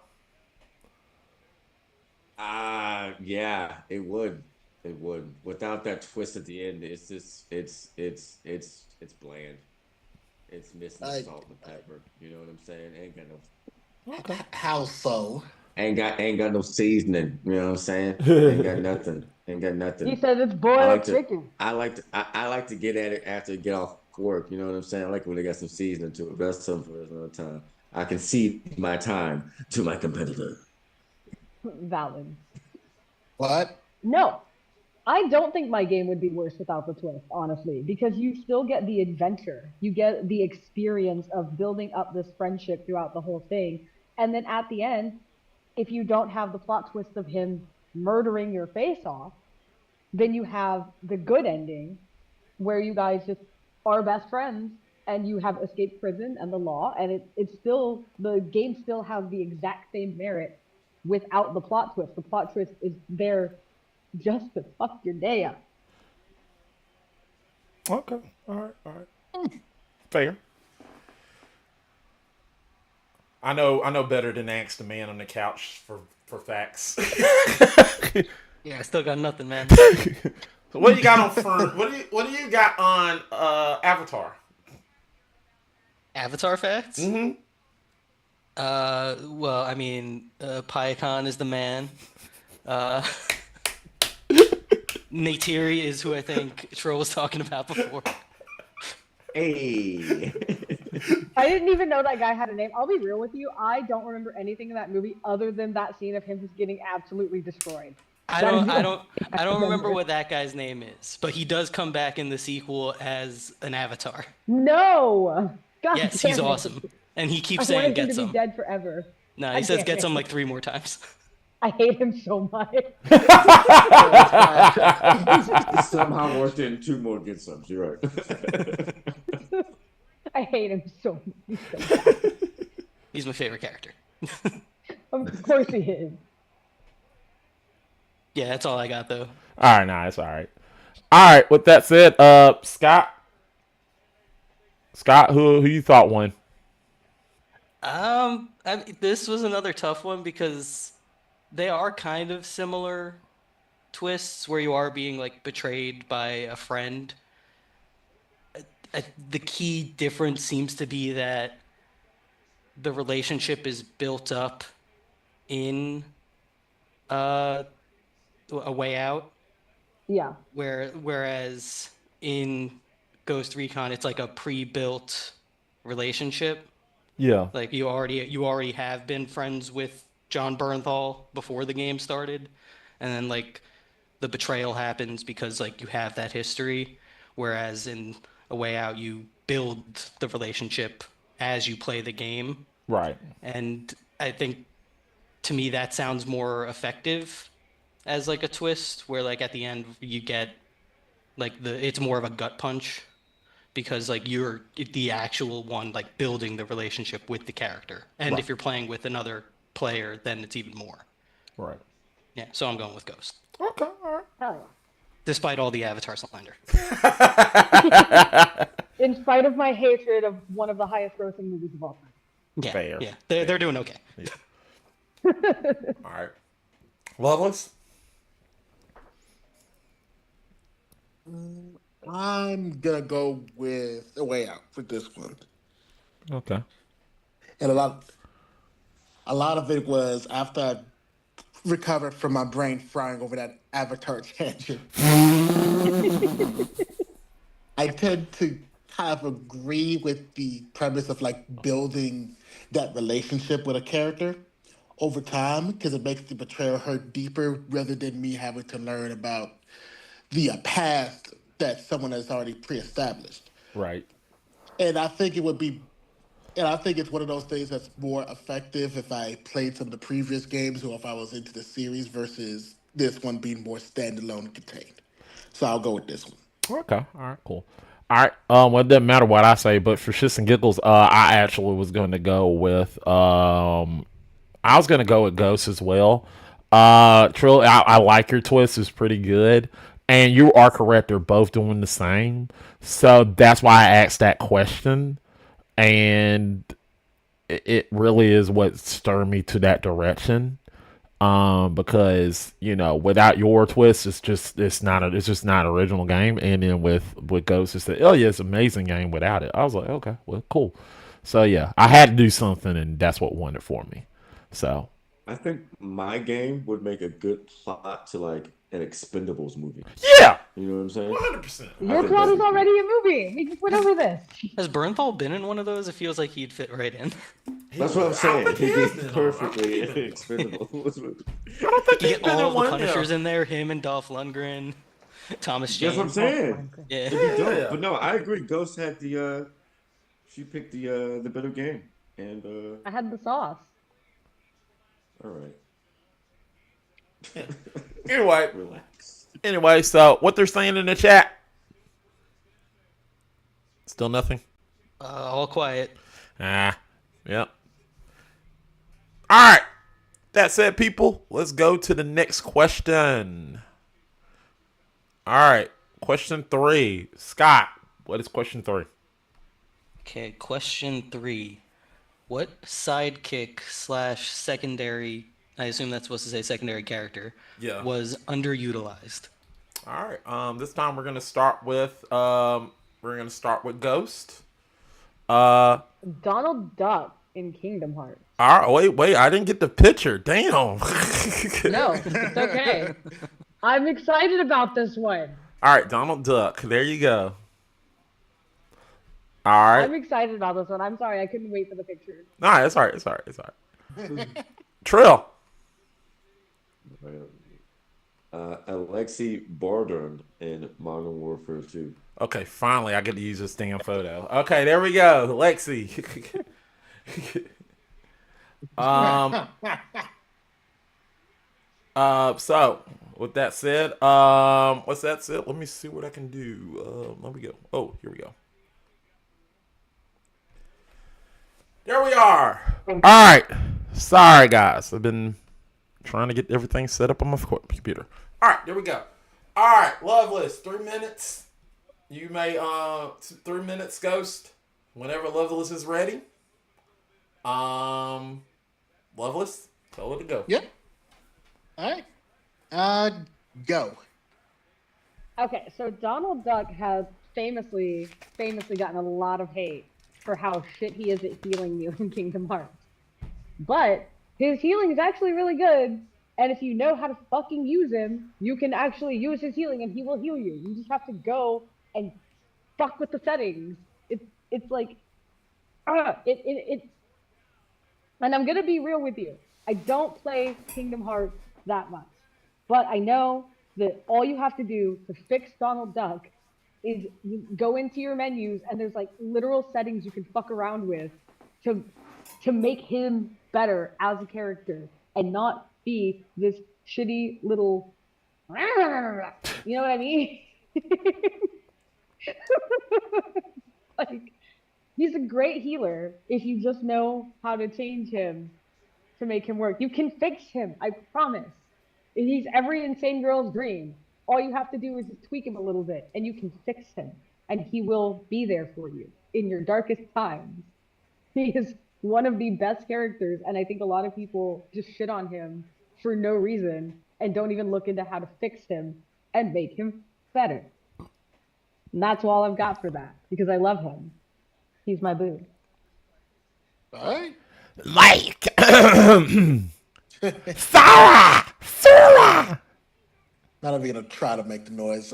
Yeah, it would. It would. Without that twist at the end, it's just it's bland. It's missing the salt and pepper. You know what I'm saying? Ain't got no How so? ain't got no seasoning. You know what I'm saying? Ain't got nothing. Ain't got nothing. He said it's boiled chicken. I like to get at it after I get off work. You know what I'm saying? I like when they got some seasoning to it. But that's something for another time. I can cede my time to my competitor. Valid. What? No, I don't think my game would be worse without the twist, honestly, because you still get the adventure. You get the experience of building up this friendship throughout the whole thing. And then at the end, if you don't have the plot twist of him murdering your face off, then you have the good ending where you guys just are best friends and you have escaped prison and the law, and it's still, the game still has the exact same merit without the plot twist. The plot twist is there just to fuck your day up. Okay. All right. Fair. I know better than ask the man on the couch for facts. Yeah, I still got nothing, man. So what do you got on Fern? What do you got on Avatar? Avatar facts? Mm-hmm. Well, I mean, Payakan is the man. Neytiri is who I think Tro was talking about before. Hey. I didn't even know that guy had a name. I'll be real with you. I don't remember anything in that movie other than that scene of him just getting absolutely destroyed. I don't remember what that guy's name is, but he does come back in the sequel as an avatar. No. God Yes, damn he's it. awesome, and he I keep saying wanted him get to be some. dead forever. No, he says get some like 3 more times. I hate him so much. Somehow worked in 2 more get subs. You're right. I hate him so much. He's so bad. He's my favorite character. Of course he is. Yeah, that's all I got though. All right, nah, it's all right. All right. With that said, Scott, who you thought won? This was another tough one because they are kind of similar twists where you are being like betrayed by a friend. the key difference seems to be that the relationship is built up in A Way Out, Yeah. whereas in Ghost Recon it's like a pre-built relationship. Yeah. Like you already have been friends with John Bernthal before the game started, and then like the betrayal happens because like you have that history, whereas in A Way Out you build the relationship as you play the game. Right. And I think to me that sounds more effective as like a twist where like at the end you get like it's more of a gut punch because like you're the actual one like building the relationship with the character. And Right. if you're playing with another player, then it's even more. Right. Yeah, so I'm going with Ghost. Okay. All right. Hell yeah. Despite all the Avatar slander. In spite of my hatred of one of the highest grossing movies of all time. Yeah, Fair. yeah, they're doing okay. All right. Loveless. I'm gonna go with A Way Out for this one, Okay. and a lot of it was after I recovered from my brain frying over that Avatar tangent. I tend to kind of agree with the premise of like building that relationship with a character over time because it makes the betrayal hurt deeper rather than me having to learn about the past that someone has already pre-established. Right. And I think it would be, and I think it's one of those things that's more effective if I played some of the previous games or if I was into the series versus this one being more standalone and contained. So I'll go with this one. Okay. All right. Cool. All right. Well, it doesn't matter what I say, but for shits and giggles, I actually was going to go with I was going to go with Ghost as well. Trill, I like your twist. It's pretty good. And you are correct. They're both doing the same. So that's why I asked that question. And it really is what stirred me to that direction. Because without your twist, it's just not an original game. And then with Ghost, it's it's an amazing game without it. I was like, okay, well, cool. So yeah, I had to do something, and that's what won it for me. So I think my game would make a good plot to like an Expendables movie. yeah, You know what I'm saying? 100%. Your plot is already a movie. We just went over this. Has Bernthal been in one of those? It feels like he'd fit right in. That's what I'm saying. He did perfectly in Expendables movie. I don't think You he's get been all in the one. Punishers in there, him and Dolph Lundgren, Thomas Jane. That's what I'm saying. Yeah. It'd be dope. But no, I agree. Ghost had she picked the better game. And I had the sauce. all right. Anyway, Relax. so what they're saying in the chat? Still nothing. All quiet. Yep. All right. That said, people, let's go to the next question. All right. Question 3. Scott, what is question 3? Okay, question 3. What sidekick / secondary, I assume that's supposed to say secondary character, Yeah. was underutilized? All right. This time we're gonna start with Ghost. Donald Duck in Kingdom Hearts. All right. Wait. I didn't get the picture. Damn. No, it's okay. I'm excited about this one. All right, Donald Duck. There you go. All right. I'm excited about this one. I'm sorry, I couldn't wait for the picture. All right. It's all right. Trill. Alexi Bardern in Modern Warfare 2. Okay, finally I get to use this damn photo. Okay, there we go, Lexi. So with that said, what's that said? Let me see what I can do. Let me go. Oh, here we go. There we are. All right. Sorry, guys. I've been trying to get everything set up on my computer. All right, there we go. All right, Loveless, 3 minutes. You may 3 minutes, Ghost. Whenever Loveless is ready. Loveless, tell her to go. Yep. All right. Go. Okay, so Donald Duck has famously gotten a lot of hate for how shit he is at healing you in Kingdom Hearts. But his healing is actually really good. And if you know how to fucking use him, you can actually use his healing and he will heal you. You just have to go and fuck with the settings. It's like it and I'm gonna be real with you. I don't play Kingdom Hearts that much. But I know that all you have to do to fix Donald Duck is go into your menus and there's like literal settings you can fuck around with to make him better as a character and not be this shitty little you know what I mean? Like he's a great healer if you just know how to change him to make him work. You can fix him, I promise. He's every insane girl's dream. All you have to do is tweak him a little bit and you can fix him and he will be there for you in your darkest times. He is one of the best characters and I think a lot of people just shit on him for no reason and don't even look into how to fix him and make him better. And that's all I've got for that because I love him. He's my boo. All right. Mike! Sarah! Not even gonna try to make the noise.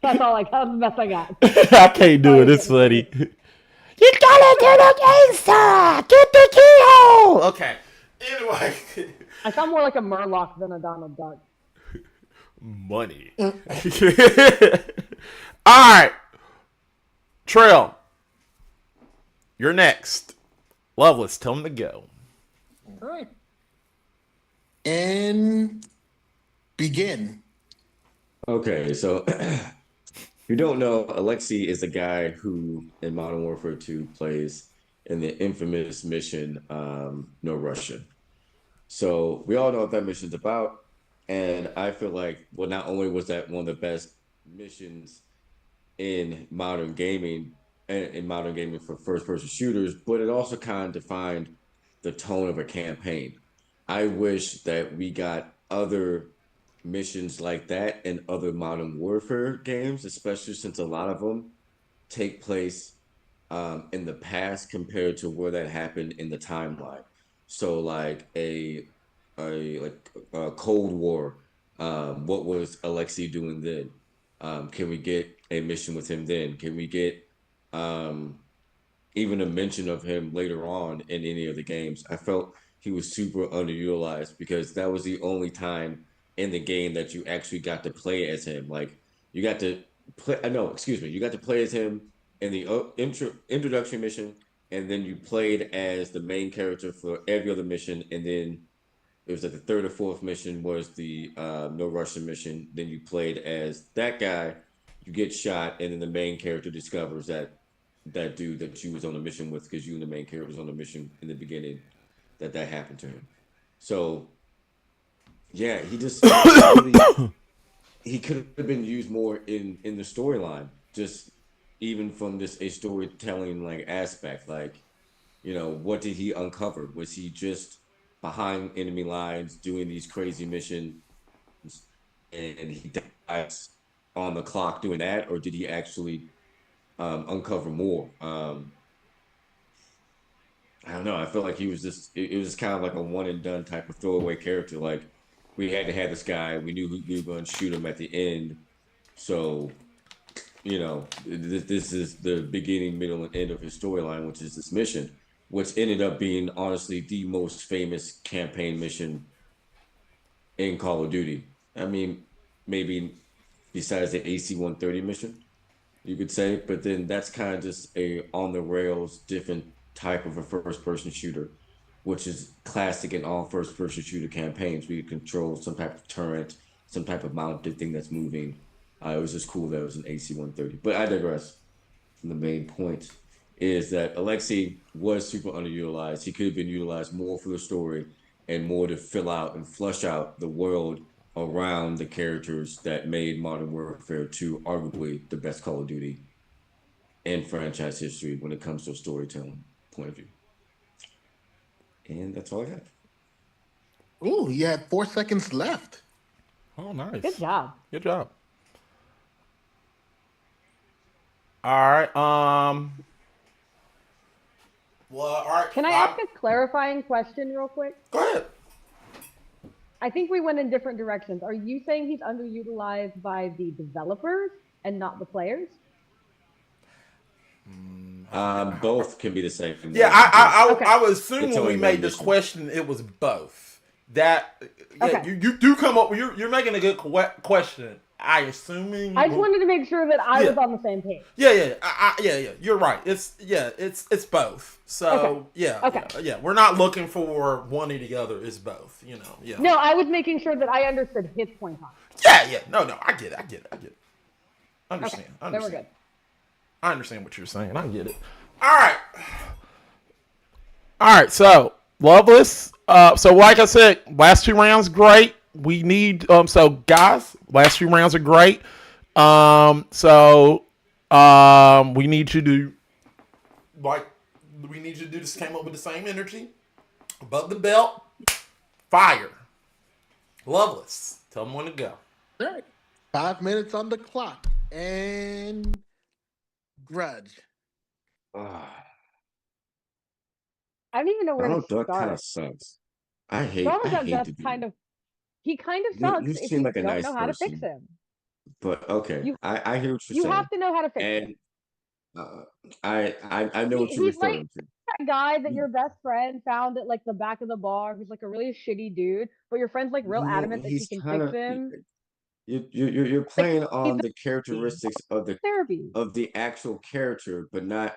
That's all I got. That's the best I got. I can't do it. It's funny. You gotta do the game, Sarah! Get the keyhole! Okay. Anyway. I sound more like a Murloc than a Donald Duck. Money. Alright. Trail. You're next. Loveless, tell him to go. All right. And begin. Okay, so if you don't know, Alexei is the guy who in Modern Warfare 2 plays in the infamous mission No Russian. So we all know what that mission's about. And I feel like, well, not only was that one of the best missions in modern gaming for first-person shooters, but it also kind of defined the tone of a campaign. I wish that we got other missions like that in other Modern Warfare games, especially since a lot of them take place in the past compared to where that happened in the timeline. So like a Cold War, what was Alexei doing then? Can we get a mission with him then? Can we get even a mention of him later on in any of the games? I felt he was super underutilized because that was the only time in the game that you actually got to play as him. Like you got to play, you got to play as him in the introduction mission, and then you played as the main character for every other mission, and then it was like the third or fourth mission was the No Russian mission. Then you played as that guy, you get shot, and then the main character discovers that dude that you was on a mission with, because you and the main character was on a mission in the beginning, that happened to him. So yeah, he just he could have been used more in the storyline, just even from just a storytelling like aspect. Like, you know, what did he uncover? Was he just behind enemy lines doing these crazy missions and he dies on the clock doing that, or did he actually uncover more? I don't know. I feel like he was just, it was just kind of like a one and done type of throwaway character. Like, we had to have this guy, we knew we were going to shoot him at the end, so you know, this is the beginning, middle, and end of his storyline, which is this mission, which ended up being honestly the most famous campaign mission in Call of Duty. I mean, maybe besides the AC-130 mission, you could say, but then that's kind of just a on the rails, different type of a first-person shooter, which is classic in all first-person shooter campaigns, where you control some type of turret, some type of mounted thing that's moving. It was just cool that it was an AC-130. But I digress. From the main point is that Alexei was super underutilized. He could have been utilized more for the story and more to fill out and flush out the world around the characters that made Modern Warfare 2 arguably the best Call of Duty in franchise history when it comes to a storytelling point of view. And that's all I got. Ooh, you had 4 seconds left. Oh, nice. Good job. Good job. All right. Well, all right. Can I ask a clarifying question real quick? Go ahead. I think we went in different directions. Are you saying he's underutilized by the developers and not the players? Both can be the same. Yeah, Okay. I would assume It's when we only made one this mission. question, it was both. That Okay. you do come up with you're making a good question. I assuming. I just wanted to make sure that I was on the same page. Yeah. You're right. It's both. So Okay. yeah. We're not looking for one or the other. It's both. You know. Yeah. No, I was making sure that I understood his point on it. Yeah. No. I get it. Understand. Okay. Then we're good. I understand what you're saying. I get it. All right. So Loveless. So like I said, last 2 rounds great. We need so guys, last 2 rounds are great. We need you to just came up with the same energy. Above the belt, fire. Loveless. Tell them when to go. All right. 5 minutes on the clock. And Grudge. I don't even know where Donald to Duck kind start. of sucks. I hate Donald to be. he kind of sucks You if seem you like a don't nice know how to fix person. him. But okay, I hear what you're You saying. have to know how to fix him. And I know what you're He's like referring to. that guy that your best friend found at like the back of the bar who's like a really shitty dude, but your friend's like real adamant that she He's can kind fix of him. you're playing on the characteristics of Therapy. the actual character, but not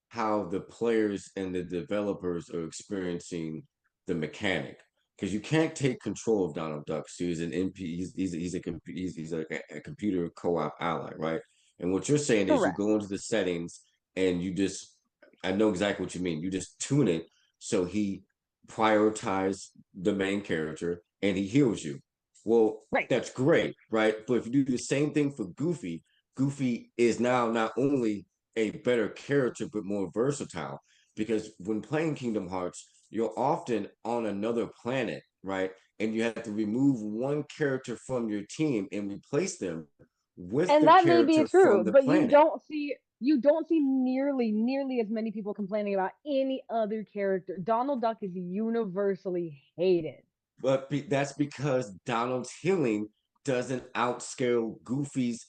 how the players and the developers are experiencing the mechanic. Because you can't take control of Donald Duck. So he's an NP. He's a computer co-op ally, right? And what you're saying is you Correct. go into the settings and you just. I know exactly what you mean. You just tune it so he prioritize the main character and he heals you. Well, Right. That's great, right? But if you do the same thing for Goofy, Goofy is now not only a better character but more versatile, because when playing Kingdom Hearts, you're often on another planet, right? And you have to remove one character from your team and replace them with And the that may character be true, from the but planet. you don't see nearly as many people complaining about any other character. Donald Duck is universally hated. But that's because Donald's healing doesn't outscale Goofy's.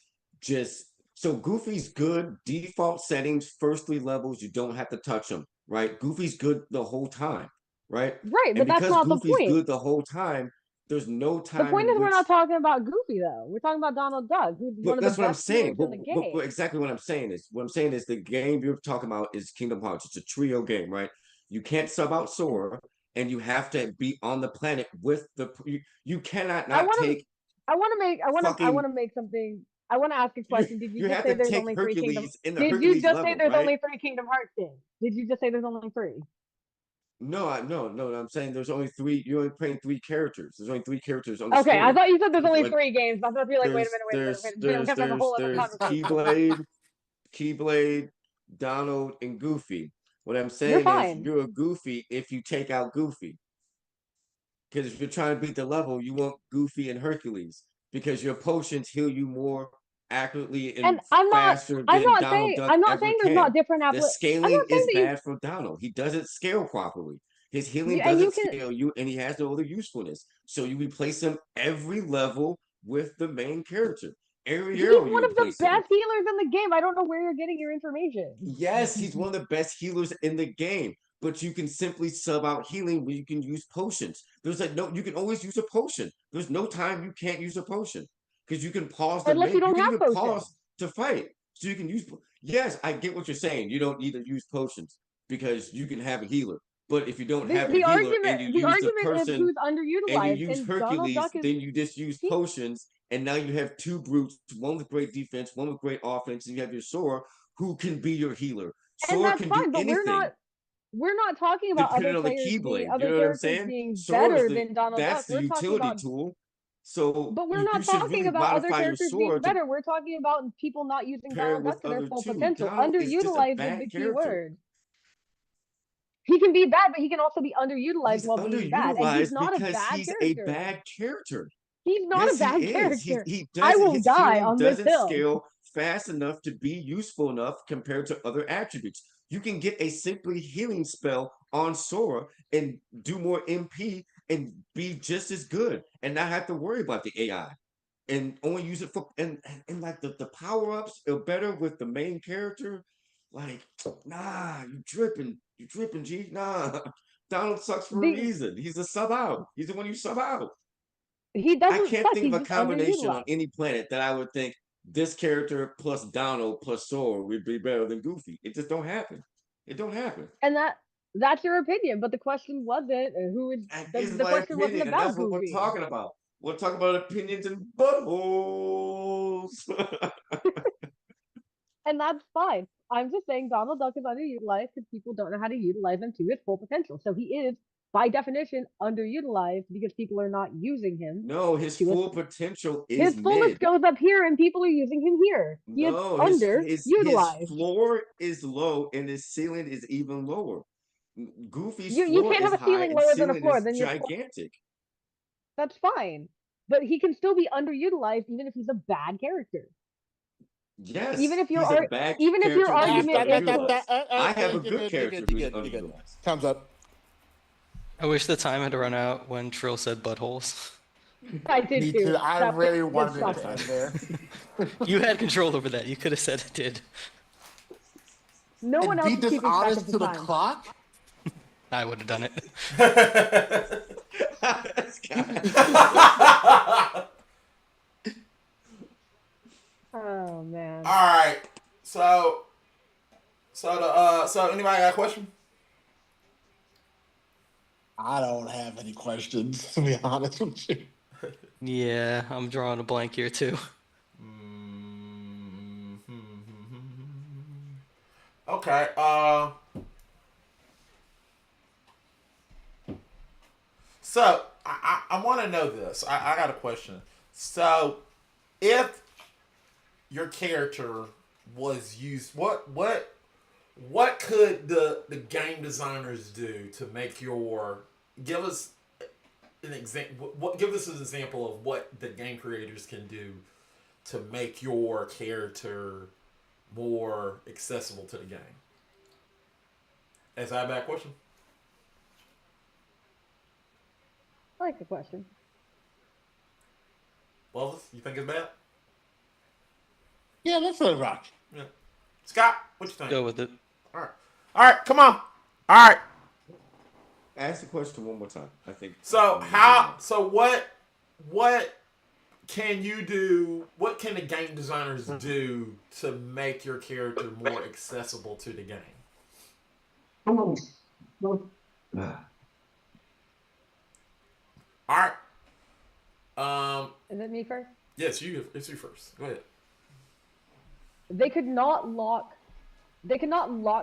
So Goofy's good default settings, first 3 levels, you don't have to touch him, right? Goofy's good the whole time, right? Right, And but that's because not the Goofy's point. good the whole time, there's no time. The point in is we're which... not talking about Goofy though. We're talking about Donald Duck, who's one of the That's what I'm best saying. healers in the game. But exactly what I'm saying is the game you're talking about is Kingdom Hearts. It's a trio game, right? You can't sub out Sora, and you have to be on the planet with the. You cannot not take. I want to make something. I want to ask a question. Did you just say there's only 3 Kingdom? Did you just say there's only 3 Kingdom Hearts games? Did you just say there's only 3? No. I'm saying there's only 3. You're only playing 3 characters. There's only 3 characters on the Okay, story. I thought you said there's only 3 games. I thought you were like, wait a minute. We don't have a whole other conversation. Keyblade, Donald, and Goofy. What I'm saying is you're a Goofy if you take out Goofy. Because if you're trying to beat the level, you want Goofy and Hercules. Because your potions heal you more accurately and faster than Donald Duck I'm not ever saying can. there's not different The scaling is bad for Donald. He doesn't scale properly. His healing doesn't scale you, and he has no other usefulness. So you replace him every level with the main character. He's one of the best healers in the game. I don't know where you're getting your information. Yes, he's one of the best healers in the game. But you can simply sub out healing where you can use potions. There's you can always use a potion. There's no time you can't use a potion. Because you can pause you don't have potions. Pause to fight. So you can use. Yes, I get what you're saying. You don't need to use potions because you can have a healer. But if you don't have a healer and you use the person who's underutilized, and you use Hercules, then you just use potions, and now you have 2 brutes, one with great defense, one with great offense, and you have your Sora who can be your healer. Sora can do anything. We're not talking about other players being, other characters being better than Donald Duck. That's the utility tool. So, but we're not talking about other characters being better. We're talking about people not using Donald Duck to their full potential. Underutilized is the key word. He can be bad, but he can also be underutilized while being bad. And he's not a bad character. A bad character. He's not Yes, a bad he is. character. He I doesn't. will His die healing on this doesn't hill. scale fast enough to be useful enough compared to other attributes. You can get a simply healing spell on Sora and do more MP and be just as good and not have to worry about the AI and only use it for and like the power-ups are better with the main character. Like, nah, you dripping, G. Nah. Donald sucks for a reason. He's a sub out. He's the one you sub out. He I doesn't can't suck. think He's of a just combination on underutilized. any planet that I would think this character plus Donald plus Sora would be better than Goofy. It just don't happen. It don't happen. And that's your opinion, but the question wasn't who is That the, is the my question wasn't opinion, and about that's what we're Goofy. talking about. We're talking about opinions and buttholes. And that's fine. I'm just saying Donald Duck is underutilized because people don't know how to utilize him to his full potential. So he is, by definition, underutilized because people are not using him. No, his full potential is his fullest mid. goes up here and people are using him here. He is No, his underutilized. floor is low and his ceiling is even lower. Goofy's You floor can't is have a high ceiling and lower than a ceiling floor. is Then you're gigantic. that's fine. But he can still be underutilized even if he's a bad character. Yes, even if he's your a bad even if your character who's argument is underutilized. I have a good character who's underutilized. Time's up. I wish the time had run out when Trill said buttholes. I did Me too. too. I That really was wanted it to disgusting. end there. You had control over that. You could have said it did. No one else Be is keeping track dishonest of to the the time. clock. I would have done it. Oh man. All right. So anybody got a question? I don't have any questions, to be honest with you. Yeah, I'm drawing a blank here too. Okay. So I want to know this. I got a question. So, if your character was used, what could the game designers do to make your give us an example? Give us an example of what the game creators can do to make your character more accessible to the game. Is that a bad question? I like the question. Loveless, you think it's bad? Yeah, let's let it rock. Yeah. Scott, what you think? Go with it. All right, come on. All right. Ask the question one more time. I think. So what can you do? What can the game designers do to make your character more accessible to the game? All right. Is it me first? Yes, it's you first. Go ahead. They could not lock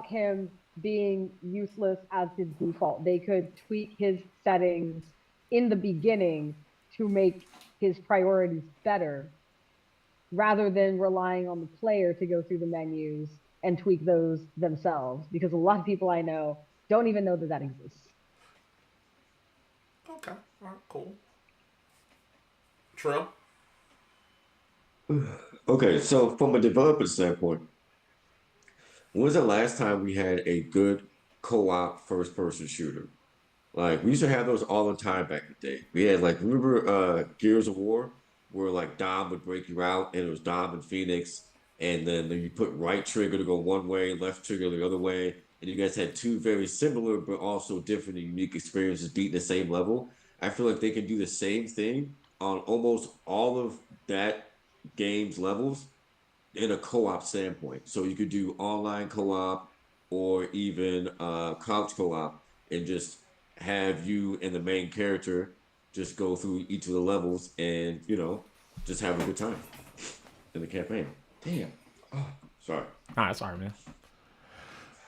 him being useless as his default. They could tweak his settings in the beginning to make his priorities better rather than relying on the player to go through the menus and tweak those themselves, because a lot of people I know don't even know that exists. Okay. All right. Cool. True. Okay, so from a developer standpoint, when was the last time we had a good co-op first-person shooter? Like, we used to have those all the time back in the day. We had, like, remember Gears of War, where, like, Dom would break you out, and it was Dom and Phoenix, and then you put right trigger to go one way, left trigger the other way, and you guys had two very similar but also different and unique experiences beating the same level. I feel like they can do the same thing on almost all of that game's levels in a co-op standpoint. So you could do online co-op or even couch co-op and just have you and the main character just go through each of the levels and, you know, just have a good time in the campaign. Damn. Oh, sorry. All right, sorry, man.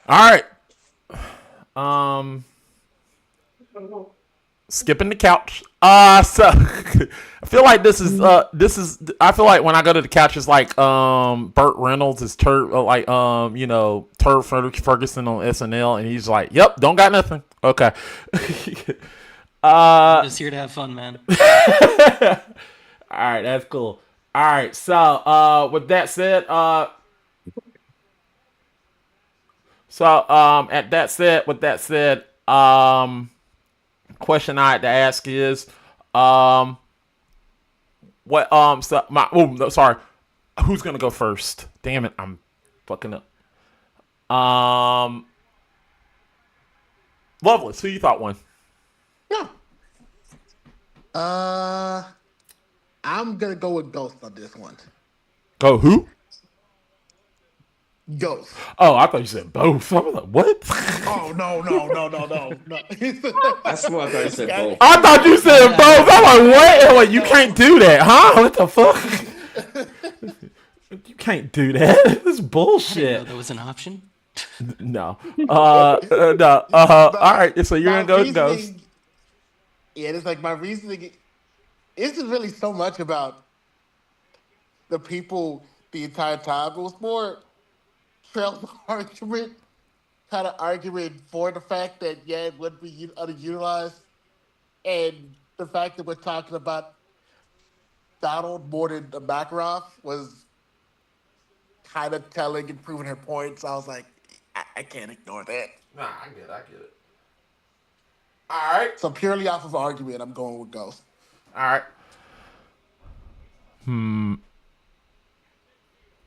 All right. Skipping the couch. So I feel like this is I feel like when I go to the couch, it's like Burt Reynolds is Turd Ferguson on SNL, and he's like, "Yep, don't got nothing." Okay. I'm just here to have fun, man. All right, that's cool. All right, so with that said, with that said, question I had to ask is, what so my oh no, sorry, who's gonna go first? Damn it, I'm fucking up. Loveless, who you thought won? Yeah. I'm gonna go with Ghost on this one. Go who? Ghost. Oh, I thought you said both. I was like, what? Oh no. That's what I thought you said both. I thought you said both. I'm like, what? Like, you can't do that, huh? What the fuck? You can't do that. This is bullshit. There was an option. No. No. All right. So you're gonna go with Ghost. Yeah, it's like my reasoning isn't really so much about the people the entire time. It was more Trail's argument, kind of arguing for the fact that it would be underutilized, and the fact that we're talking about Donald more than the Makarov was kind of telling and proving her points. I was like, I can't ignore that. Nah, I get it. All right. So purely off of argument, I'm going with Ghost. All right.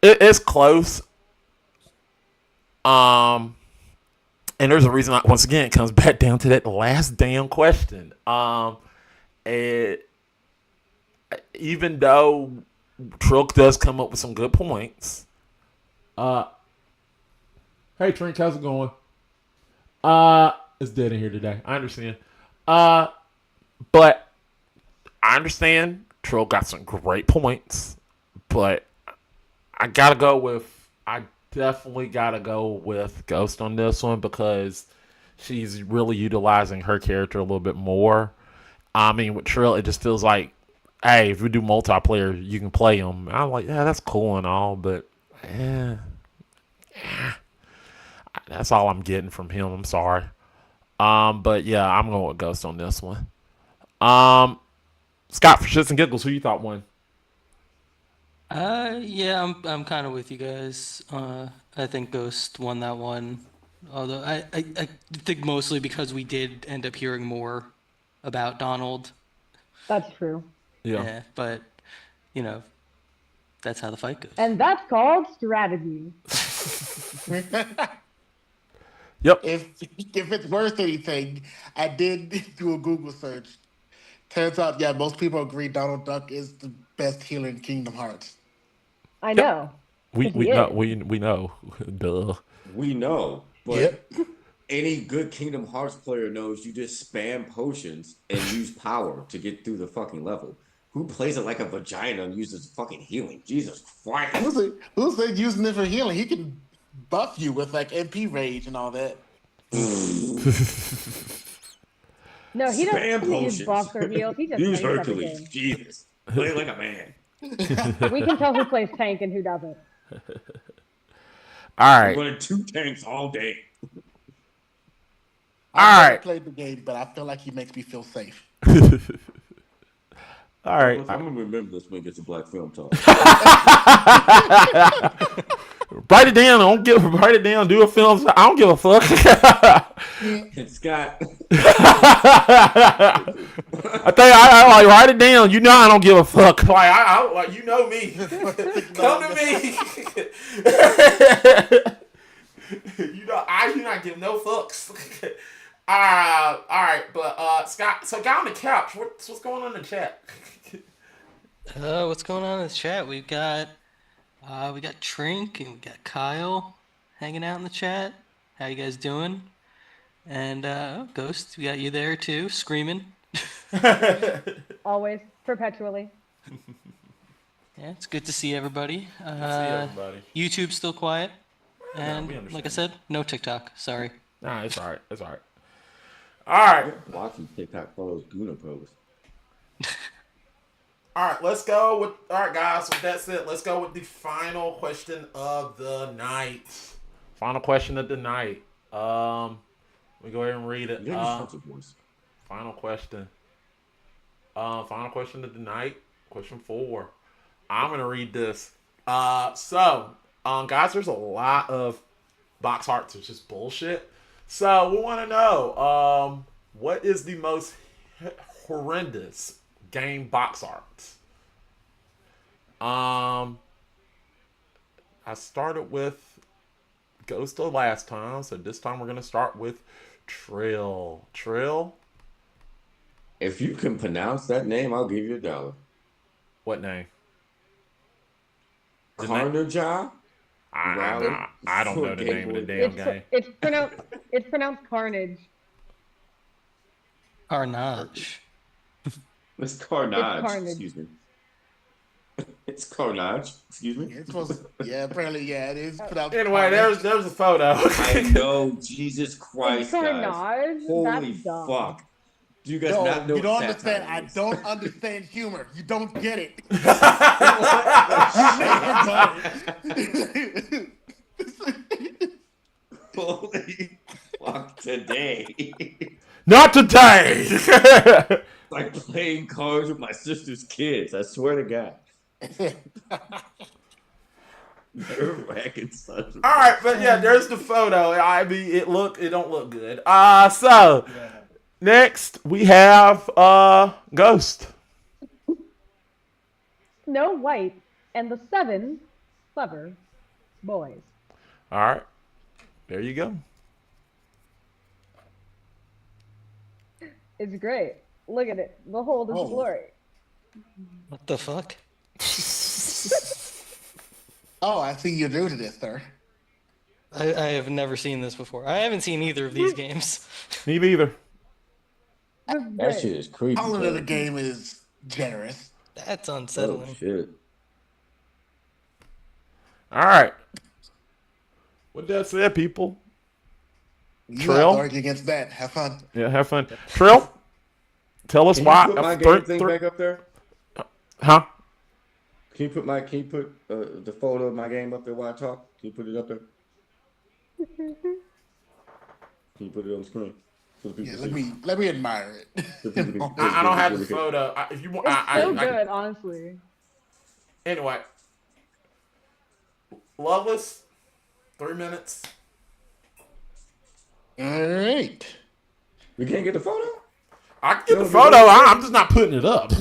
It's close. And there's a reason. Once again, it comes back down to that last damn question. Even though Trilk does come up with some good points. Hey Trink, how's it going? It's dead in here today. I understand. But I understand Trill got some great points, but I definitely gotta go with Ghost on this one because she's really utilizing her character a little bit more. I mean, with Trill, it just feels like, hey, if we do multiplayer, you can play him. I'm like, yeah, that's cool and all, but that's all I'm getting from him. I'm sorry. But yeah, I'm going with Ghost on this one. Scott, for shits and giggles, who you thought won? Yeah, I'm kind of with you guys. I think Ghost won that one. Although I think mostly because we did end up hearing more about Donald. That's true. Yeah. But that's how the fight goes. And that's called strategy. Yep. If it's worth anything, I did do a Google search. Turns out, most people agree Donald Duck is the best healer in Kingdom Hearts. I know. We know. Duh. We know, but any good Kingdom Hearts player knows you just spam potions and use power to get through the fucking level. Who plays it like a vagina and uses fucking healing? Jesus Christ. Who said using it for healing? He can buff you with like MP rage and all that. No, he Spam doesn't use potions. buffs or heals. He just Use plays Hercules. everything. Jesus. Play like a man. We can tell who plays tank and who doesn't. All right. I'm running 2 tanks all day. I've never played the game, but I feel like he makes me feel safe. All right. I'm gonna remember this when it gets to Black Film Talk. Write it down. Write it down. Do a film. I don't give a fuck. It's got. I think I like write it down. You know I don't give a fuck. Like I like you know me. Come to me. You know I do not give no fucks. All right, but Scott. So guy on the couch. What's going on in the chat? What's going on in the chat? We got Trink and we got Kyle hanging out in the chat. How you guys doing? And Ghost, we got you there too, screaming. Always, perpetually. Yeah, it's good to see everybody. YouTube's still quiet, and like I said, no TikTok. Sorry. Nah, it's all right. It's all right. All right. Watching TikTok follows Guna pose. All right, let's go with. All right, guys. With that said, let's go with the final question of the night. Final question of the night. We go ahead and read it. Final question. Final question of the night Question 4. I'm gonna read this. Guys, there's a lot of box art that's just bullshit. So we want to know, what is the most horrendous game box art? I started with Ghost the last time, so this time we're gonna start with Trill. Trill. If you can pronounce that name, I'll give you $1. What name? Carnaja? I don't know the name of the damn game. It's pronounced Carnage. Carnage. It's Carnage. Carnage. Excuse me. It's Carnage. Excuse me. It's supposed to, yeah, apparently, yeah, it is pronounced Anyway, Carnage. there's a photo. I know, Jesus Christ, It's guys. Carnage. Holy That's dumb. fuck. Do you guys No, not know you don't what understand. satire I is? don't understand humor. You don't get it. Holy fuck today. Not today. Like playing cards with my sister's kids. I swear to God. Nerve-wracking son. All right, but yeah, there's the photo. I mean, it don't look good. Next we have Ghost. Snow White and the 7 clever boys. All right, there you go. It's great. Look at it. Behold its glory. What the fuck? Oh, I see you're new to this, sir. I have never seen this before. I haven't seen either of these games. Me either. That shit is creepy. Calling it a game is generous. That's unsettling. Oh, shit. All right. With that said, people. You Trill? have to argue against that. Have fun. Yeah, have fun. Trill, tell us Can why. you put my game thing back up there? Huh? Can you put the photo of my game up there while I talk? Can you put it up there? Can you put it on the screen? So the Yeah, people let me admire it. I don't have the photo. If you want, It's so good, honestly. Anyway, Loveless, 3 minutes. All right. We can't get the photo? I can get the photo. I'm just not putting it up.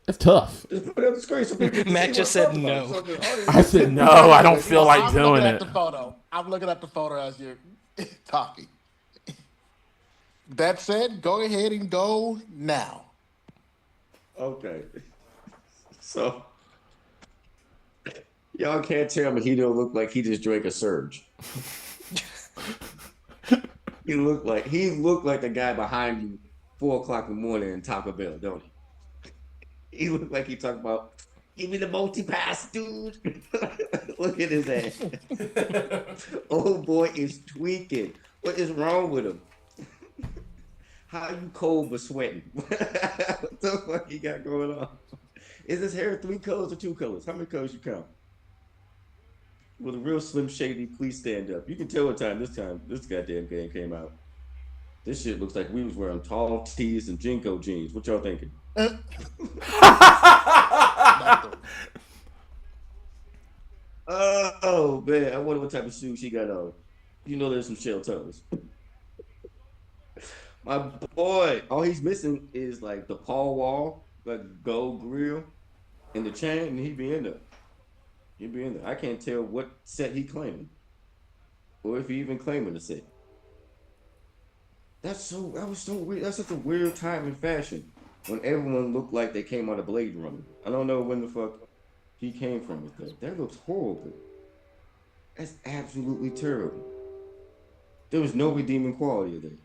It's tough. Just put it on the screen so people can Matt see just what I'm said talking about. no. So the audience- I said no. I don't feel like I'm doing looking it. at the photo. I'm looking at the photo as you're talking. That said, go ahead and go now. Okay. So, y'all can't tell me he don't look like he just drank a surge. He looked like the guy behind you 4:00 in the morning in Taco Bell, don't he? He looked like he talked about, give me the multi-pass, dude. Look at his ass. Old boy is tweaking. What is wrong with him? How you cold but sweating? What the fuck you got going on? Is his hair 3 colors or 2 colors? How many colors you count? With a real Slim Shady, please stand up. You can tell what time this goddamn game came out. This shit looks like we was wearing tall tees and Jinko jeans. What y'all thinking? Oh man, I wonder what type of shoes she got on. You know there's some shell toes. My boy, all he's missing is like the Paul Wall, like gold grill, and the chain, and he be in there. He be in there. I can't tell what set he claiming, or if he even claiming the set. That was so weird. That's such a weird time in fashion when everyone looked like they came out of Blade Runner. I don't know when the fuck he came from with that. That looks horrible. That's absolutely terrible. There was no redeeming quality of that.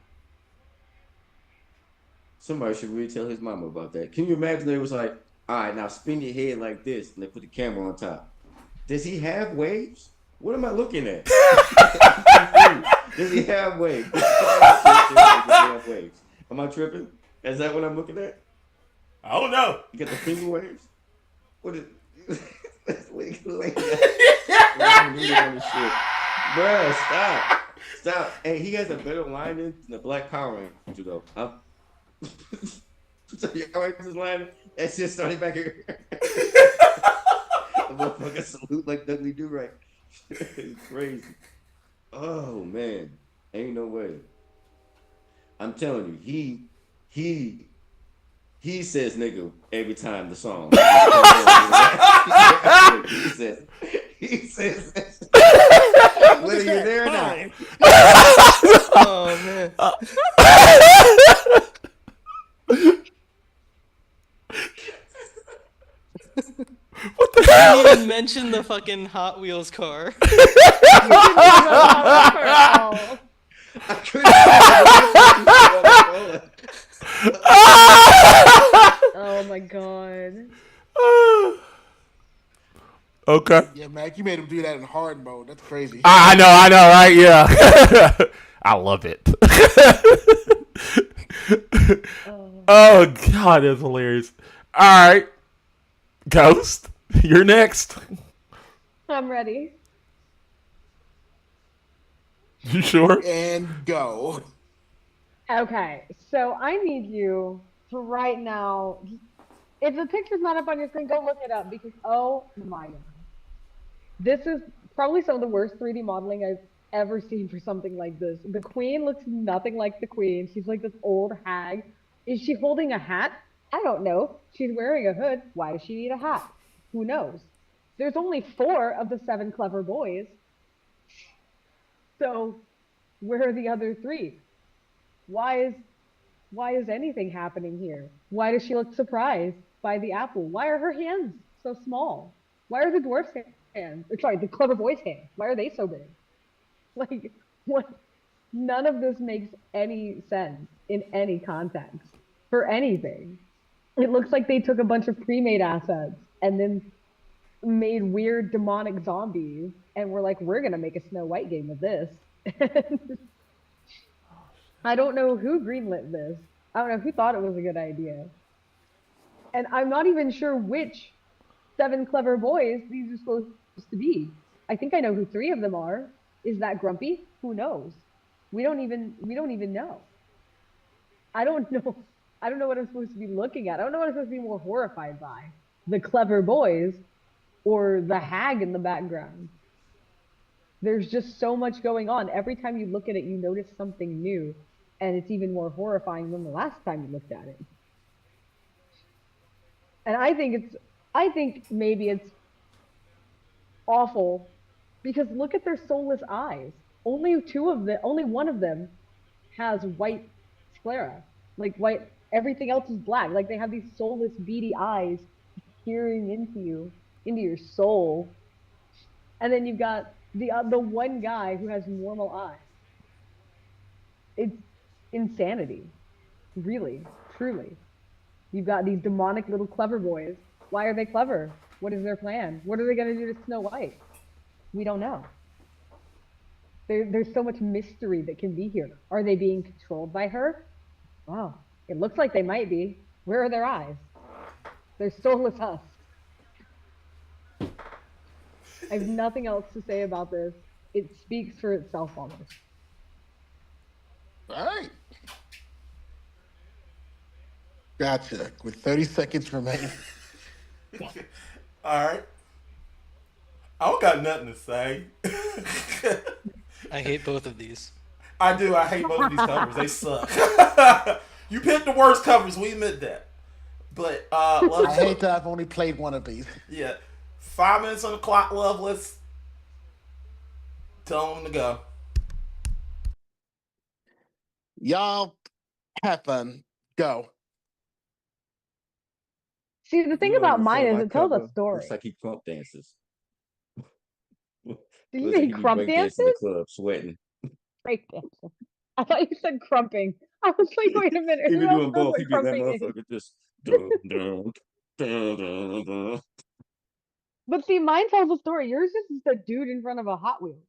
Somebody should really tell his mama about that. Can you imagine it was like, all right, now spin your head like this, and they put the camera on top. Does he have waves? What am I looking at? Does he have waves? Does he have waves? Am I tripping? Is that what I'm looking at? I don't know. You got the finger waves? What is... Bruh, stop. Stop. Hey, he has a better line than the Black Power Ranger, though. So you always just lying. That's just starting back here. The motherfucker salute like Dudley Do Right. It's crazy. Oh man, ain't no way. I'm telling you, he says nigga every time the song. he says whether you're there or not. Oh man. What the You hell? didn't even mention the fucking Hot Wheels car. I couldn't. Oh my god. Okay. Yeah, Mac, you made him do that in hard mode. That's crazy. I know, right? Yeah. I love it. Oh god, that's hilarious. All right, Ghost, you're next. I'm ready. You sure? And go. Okay, so I need you to right now. If the picture's not up on your screen, go look it up because oh my god. This is probably some of the worst 3D modeling I've ever seen for something like this. The queen looks nothing like the queen. She's like this old hag. Is she holding a hat? I don't know. She's wearing a hood. Why does she need a hat? Who knows? There's only 4 of the 7 clever boys. So where are the other 3? Why is anything happening here? Why does she look surprised by the apple? Why are her hands so small? Why are the dwarf's hands? Sorry, the clever boy's hands. Why are they so big? Like, what? None of this makes any sense in any context for anything. It looks like they took a bunch of pre-made assets and then made weird demonic zombies and were like, we're gonna make a Snow White game with this. I don't know who greenlit this. I don't know who thought it was a good idea. And I'm not even sure which 7 clever boys these are supposed to be. I think I know who 3 of them are. Is that Grumpy? Who knows? We don't even know. I don't know. I don't know what I'm supposed to be looking at. I don't know what I'm supposed to be more horrified by. The clever boys or the hag in the background. There's just so much going on. Every time you look at it, you notice something new. And it's even more horrifying than the last time you looked at it. And I think maybe it's awful because look at their soulless eyes. Only one of them has white sclera. Like white, everything else is black. Like they have these soulless, beady eyes peering into your soul. And then you've got the one guy who has normal eyes. It's insanity. Really, truly. You've got these demonic little clever boys. Why are they clever? What is their plan? What are they going to do to Snow White? We don't know. There's so much mystery that can be here. Are they being controlled by her? Wow, it looks like they might be. Where are their eyes? They're soulless husks. I have nothing else to say about this. It speaks for itself almost. All right. Gotcha. With 30 seconds remaining. All right. I don't got nothing to say. I hate both of these. I do. I hate both of these covers. They suck. You picked the worst covers. We admit that. But I hate that I've only played one of these. Yeah. 5 minutes on the clock, love. Let's tell them to go. Y'all have fun. Go. See, the thing about mine is it tells a story. Looks like he crump dances. Did you say crump dances? In the club, sweating. Break dancing. I thought you said crumping. I was like, wait a minute. He be Who else doing knows both. what He be that crumping is? motherfucker just. Dun, dun, dun, dun, dun. But see, mine tells a story. Yours is just a dude in front of a Hot Wheel.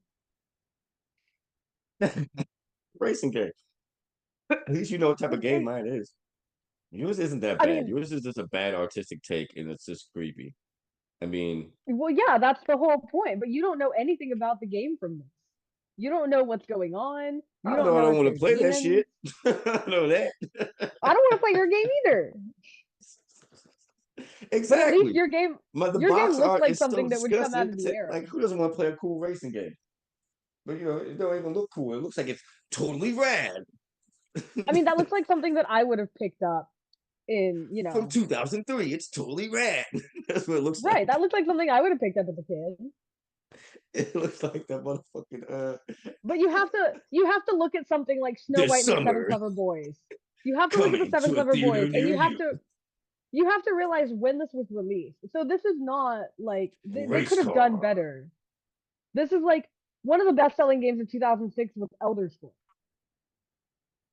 Racing game. At least you know what type of game mine is. Yours isn't that bad. Yours is just a bad artistic take, and it's just creepy. I mean, well, yeah, that's the whole point. But you don't know anything about the game from this. You don't know what's going on. You I don't know I know don't if want to there's play that demons. shit. I know that. I don't want to play your game either. Exactly. But at least your game box looks art like is so something that would come out disgusting. of the era. Like, who doesn't want to play a cool racing game? But it don't even look cool. It looks like it's totally rad. I mean, that looks like something that I would have picked up in, From 2003. It's totally rad. That's what it looks right. like. That looks like something I would have picked up as a kid. It looks like that motherfucking But you have to look at something like Snow This White and the Seven summer, Clever Boys. You have to look at the coming Seven to a Clever theater Boys, and near you have to realize when this was released. So this is not like they Race could have done car. better. This is like one of the best-selling games of 2006 was Elder Scrolls.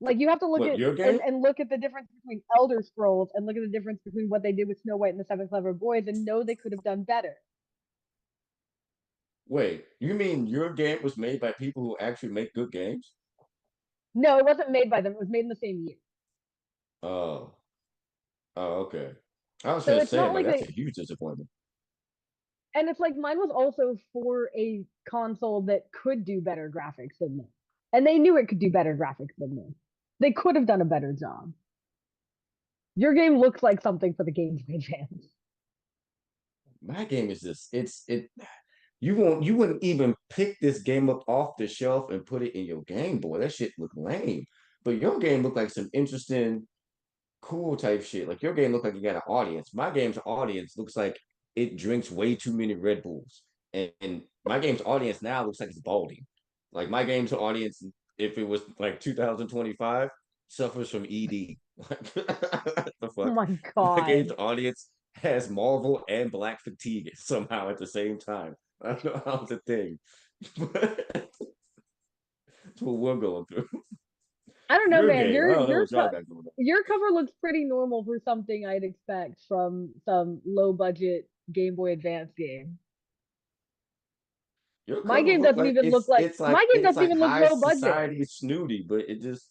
Like you have to look What, at your game? and look at the difference between Elder Scrolls and look at the difference between what they did with Snow White and the Seven Clever Boys and know they could have done better. Wait, you mean your game was made by people who actually make good games? No, it wasn't made by them. It was made in the same year. Oh. Oh, okay. I was So gonna it's say, not like, like that's they a huge disappointment. and it's like mine was also for a console that could do better graphics than this. And they knew it could do better graphics than this. They could have done a better job. Your game looks like something for the Game Boy Advance. My game is this. You wouldn't even pick this game up off the shelf and put it in your Game Boy. That shit look lame. But your game looked like some interesting, cool type shit. Like your game looked like you got an audience. My game's audience looks like it drinks way too many Red Bulls. And my game's audience now looks like it's balding. Like my game's audience, if it was like 2025, suffers from ED. Like, what the Oh fuck? my My game's god. audience has Marvel and Black fatigue somehow at the same time. I don't know how it's a thing. But that's what we're going through. I don't know, Your man. game, I don't know what y'all got going on. Your cover looks pretty normal for something I'd expect from some low budget Game Boy Advance game. Your My cover game look doesn't like even look like my game it's doesn't like even look high low budget. society snooty, but it just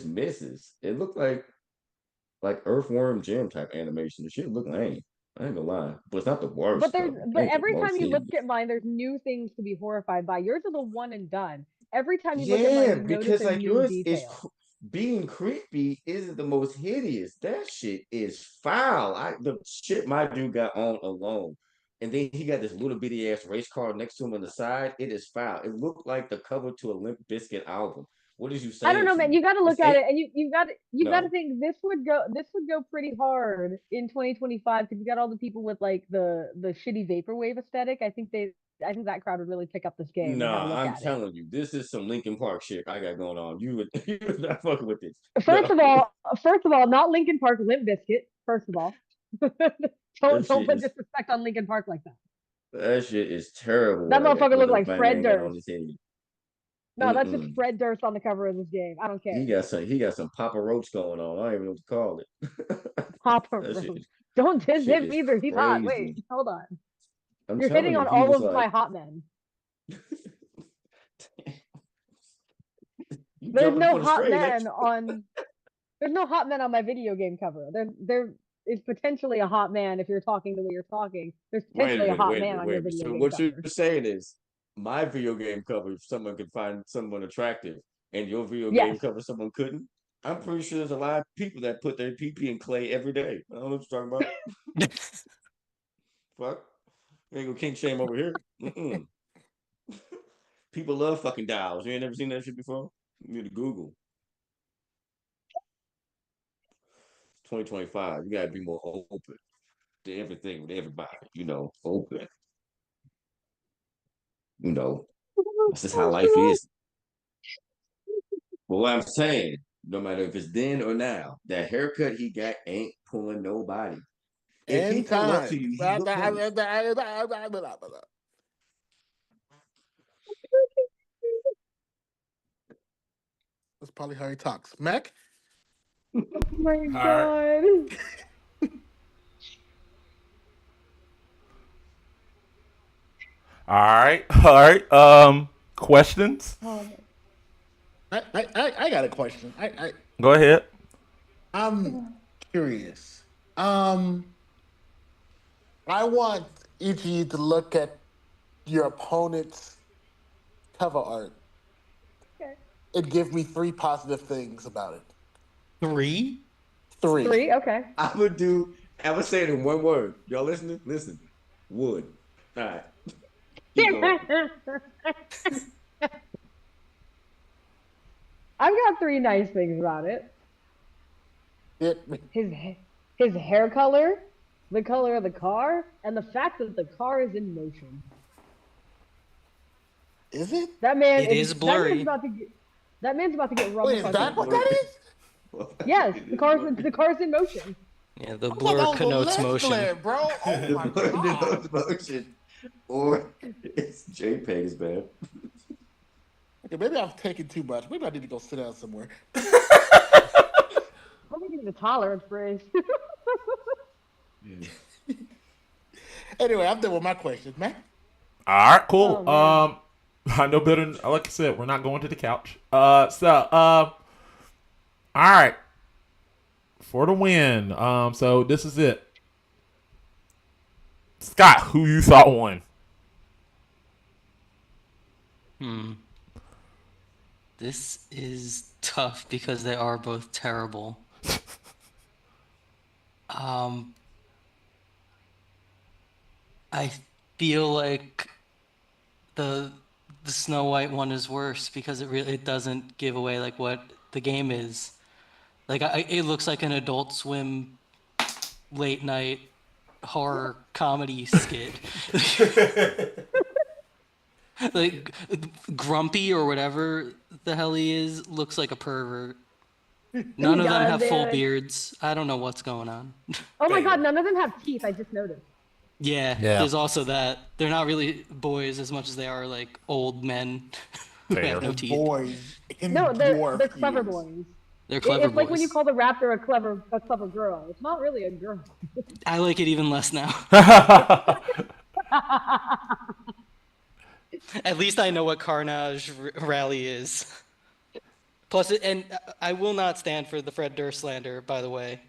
misses. It looked like Earthworm Jim type animation. The shit look lame. I ain't gonna lie, but it's not the worst cover. It But ain't the every time most you look hideous. at mine, there's new things to be horrified by. Yours is a one and done. Every time you look at mine, Yeah, you notice because a like new yours is detail. being creepy isn't the most hideous. That shit is foul. The shit my dude got on alone. And then he got this little bitty ass race car next to him on the side. It is foul. It looked like the cover to a Limp Bizkit album. What is you I don't saying know, to man. me? You got to This look at ain't it, and you got to no. think this would go pretty hard in 2025 because you got all the people with like the shitty vaporwave aesthetic. I think that crowd would really pick up this game and have a Nah, look I'm at it. telling you, this is some Linkin Park shit I got going on. You would not fucking with this. First No. of all, not Linkin Park, Limp Bizkit. First of all, That don't shit put is disrespect on Linkin Park like that. that shit is terrible That motherfucker what looked the like Fred man got on Durst. his head. No, that's just Mm-mm. Fred Durst on the cover of this game. I don't care. He got some Papa Roach going on. I don't even know what to call it. Papa That Roach. Don't diss shit him is either. He's hot. Wait, crazy. hold on. I'm You're telling hitting you, on he all was of like, my hot men. you There's jumping no for the hot straight, men on. There's no hot men on my video game cover. There is potentially a hot man if you're talking the way you're talking. There's potentially a hot man on your video So game what you're cover. saying is my video game cover, if someone could find someone attractive, and your video game Yes. cover someone couldn't, I'm pretty sure there's a lot of people that put their PP in clay every day. I don't know what you're talking about. Fuck. Ain't no king shame over here. Mm-mm. People love fucking dolls. You ain't never seen that shit before? You need to Google. 2025. You gotta be more open to everything with everybody. Open. This is how life is. But what I'm saying, no matter if it's then or now, that haircut he got ain't pulling nobody. If he come up to you, he look cool. That's probably how he talks. Mac? Oh my All god. All right. Questions? I got a question. Go ahead. I'm curious. I want each of you to look at your opponent's cover art and give me 3 positive things about it. 3? 3. 3, okay. I would say it in one word. Y'all listening? Listen. Wood. All right. Keep going. I've got 3 nice things about it. His hair color, the color of the car, and the fact that the car is in motion. Is it? That man It is blurry. That man's about to get rubber. Wait, is that what that is? Yes, the car's in motion. Yeah, the I thought blur that was a connotes lens motion. flare, bro. Oh my god. Motion. Or it's JPEGs, man. Okay, maybe I've taken too much. Maybe I need to go sit down somewhere. I'm making the tolerance brace. Anyway, I'm done with my questions, man. All right, cool. Oh, I know better. Like I said, we're not going to the couch. All right, for the win. So this is it. Scott, who you thought won? This is tough because they are both terrible. I feel like the Snow White one is worse because it doesn't give away like what the game is. Like it looks like an Adult Swim late night horror comedy skit. Like Grumpy or whatever the hell he is looks like a pervert. None of them have full beards. I don't know what's going on. Oh my god, none of them have teeth. I just noticed. Yeah, there's also that. They're not really boys as much as they are like old men who have no teeth. Boys. No, they're clever boys. They're clever It's boys. like when you call the raptor a clever girl. It's not really a girl. I like it even less now. At least I know what Carnage Rally is. Plus, and I will not stand for the Fred Durst slander, by the way.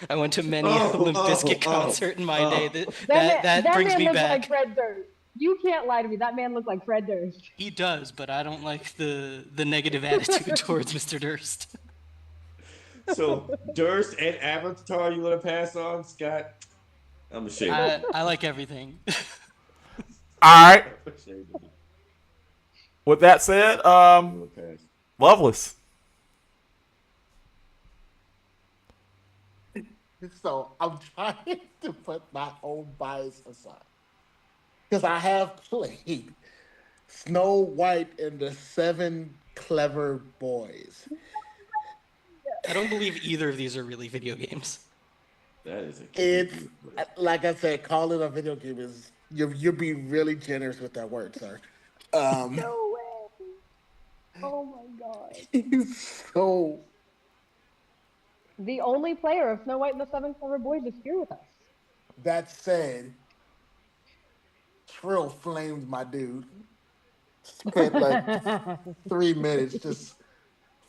I went to many a Limp Bizkit concert in my day. That brings me man back. Like Fred Durst. You can't lie to me. That man looked like Fred Durst. He does, but I don't like the negative attitude towards Mr. Durst. So Durst and Avatar, you want to pass on, Scott? I'm ashamed. I like everything. All right. With that said, Loveless. So I'm trying to put my own bias aside. Because I have played Snow White and the 7 Clever Boys. I don't believe either of these are really video games. That is It's, like I said, call it a video game is, you're being really generous with that word, sir. No way. Oh my god. So... The only player of Snow White and the 7 Clever Boys is here with us. That said, Trill flamed my dude. Spent like 3 minutes just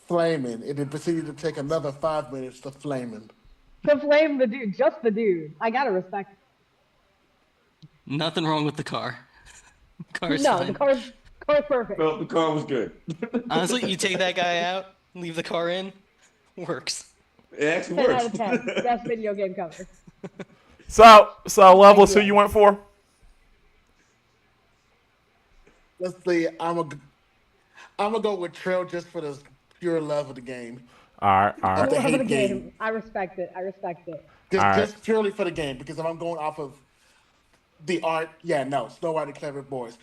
flaming, and then proceeded to take another 5 minutes to flame him. To flame the dude, just the dude. I gotta respect it. Nothing wrong with the car. Car's no, fine. the car's perfect. No, the car was good. Honestly, you take that guy out, leave the car in, works. It actually 10 works. out of 10. Best video game cover. So Loveless, who you went for? Let's see. I'm gonna go with Trill just for the pure love of the game. All right. Love of the game. I respect it. Just purely for the game, because if I'm going off of the art, Snow White and Clever Boys.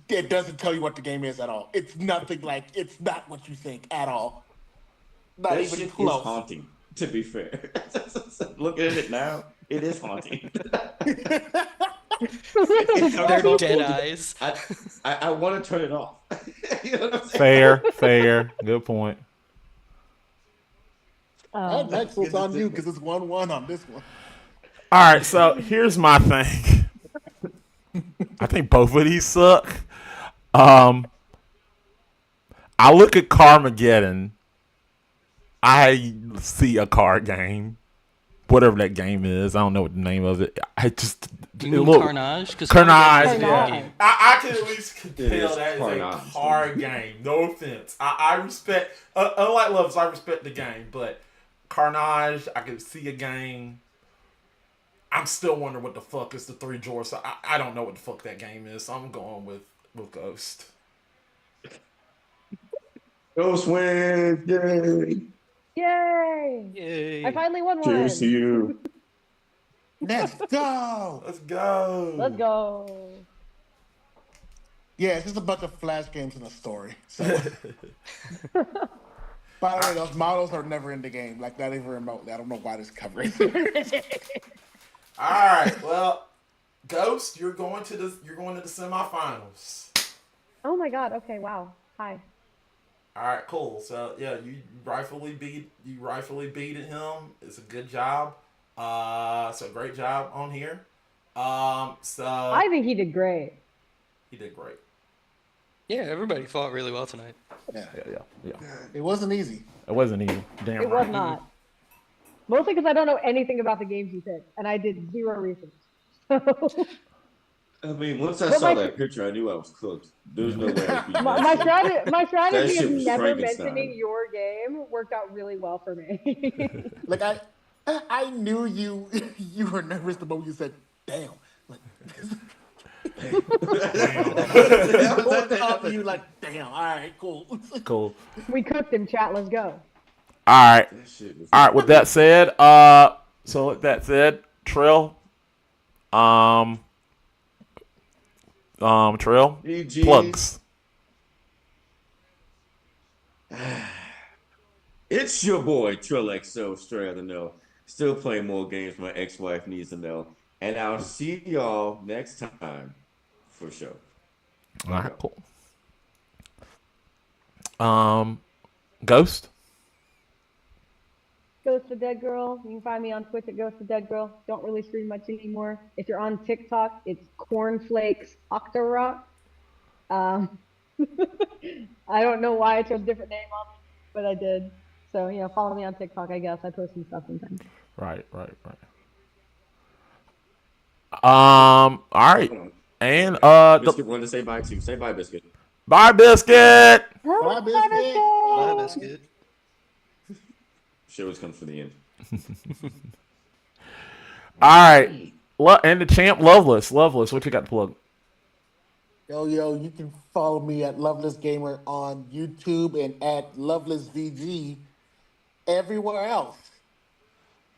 It doesn't tell you what the game is at all. It's nothing like, it's not what you think at all. Not That even shit close. is haunting, to be fair. Looking at it now, it is haunting. They're dead eyes. I want to turn it off. You know what I'm saying? Fair. Good point. Next one's on you, because it's 1-1 on this one. All right, so here's my thing. I think both of these suck. I look at Carmageddon. I see a card game. whatever that game is. I don't know what the name of it. I just Do you mean Carnage? Because Carnage. Yeah. I can at least It is tell that is Carnage. a card game. No offense. I respect, unlike Loves, I respect the game, but Carnage, I can see a game. I'm still wondering what the fuck is the three drawers. So I don't know what the fuck that game is. So I'm going with Ghost. Ghost wins. Yay. Yay! Yay. I finally won one. Cheers to you. Let's go. Let's go. Let's go. Yeah, it's just a bunch of Flash games and a story. So. By the way, those models are never in the game. Like, not even remotely. I don't know why this covering. All right. Well, Ghost, you're going to the semifinals. Oh my god. Okay. Wow. Hi. All right, cool. So yeah, you rightfully beat him. It's a good job. So great job on here. So I think he did great. he did great. Yeah, everybody fought really well tonight. Yeah. Yeah. It wasn't easy. It wasn't easy. Damn It right. was not. Mostly because I don't know anything about the games he picked, and I did zero research. I mean, once I But saw my- that picture, I knew I was cooked. There's no way I'd beat my that. strategy shit of was never Frankenstein. mentioning your game worked out really well for me. Like, I knew you were nervous the moment you said, damn. Like, what's up? You like, damn, all right, cool. Cool. We cooked him, chat. Let's go. All right. That shit was All right. With that said, Trill, Trill, GG. plugs. It's your boy TrillXO, straight out the know. Still playing more games my ex-wife needs to know. And I'll see y'all next time for sure. All right. Cool. Ghost. Ghost the Dead Girl. You can find me on Twitch at Ghost the Dead Girl. Don't really stream much anymore. If you're on TikTok, it's Cornflakes Octorock. I don't know why I chose a different name on, but I did. So follow me on TikTok. I guess I post some stuff sometimes. Right. All right. And Biscuit wanted to say bye too. Say bye, Biscuit. bye, Biscuit. Bye, Biscuit. Bye, Biscuit. She always comes for the end. All right. And the champ, Loveless. What you got to plug? Yo, you can follow me at Loveless Gamer on YouTube and at Loveless VG everywhere else.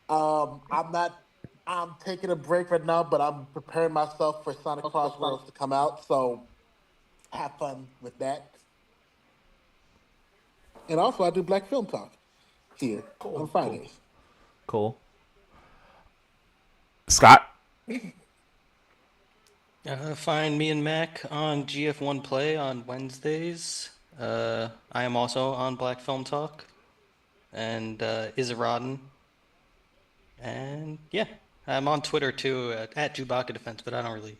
I'm taking a break right now, but I'm preparing myself for Sonic Crossroads to come out, so have fun with that. And also, I do Black Film Talk here on Fridays. Cool. Scott. Find me and Mac on GF1 Play on Wednesdays. I am also on Black Film Talk and Izaraden. And yeah, I'm on Twitter too at Chewbacca Defense, but I don't really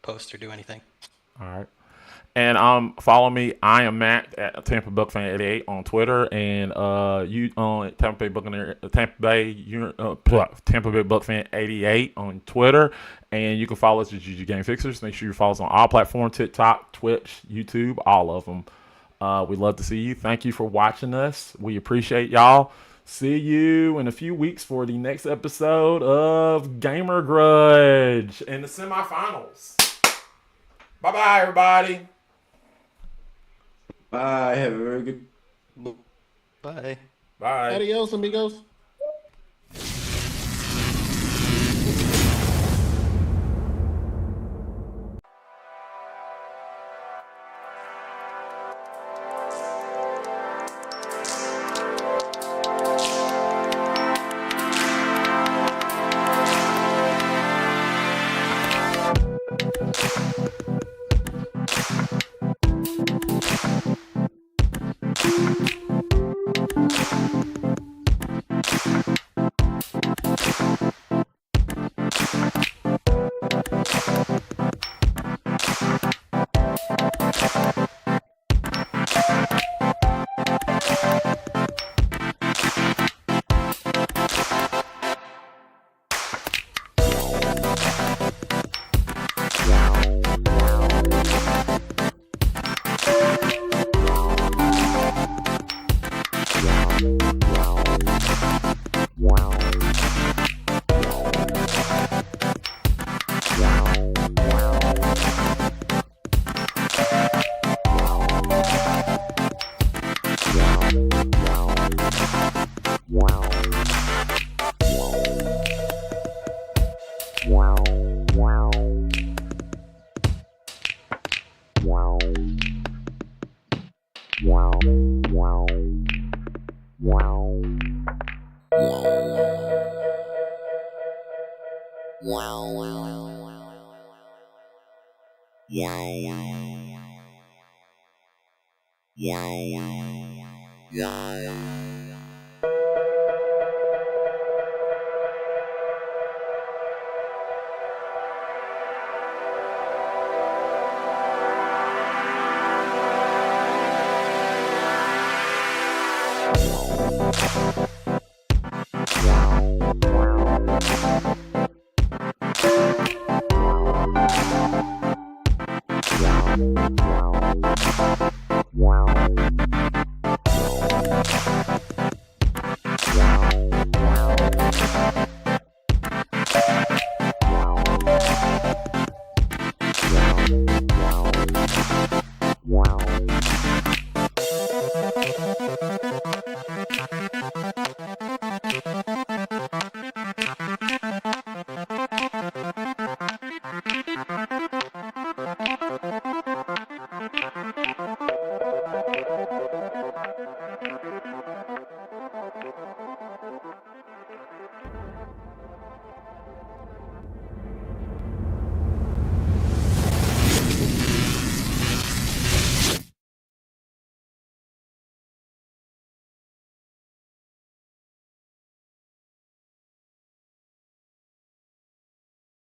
post or do anything. All right. And follow me. I am Matt at Tampa Buck Fan 88 on Twitter, and you on Tampa Bay Buck Fan 88 on Twitter, and you can follow us at GG Game Fixers. Make sure you follow us on all platforms: TikTok, Twitch, YouTube, all of them. We'd love to see you. Thank you for watching us. We appreciate y'all. See you in a few weeks for the next episode of Gamer Grudge In the semifinals. Bye, everybody. Bye. Have a very good. Bye. Bye. Adios, amigos. Wow.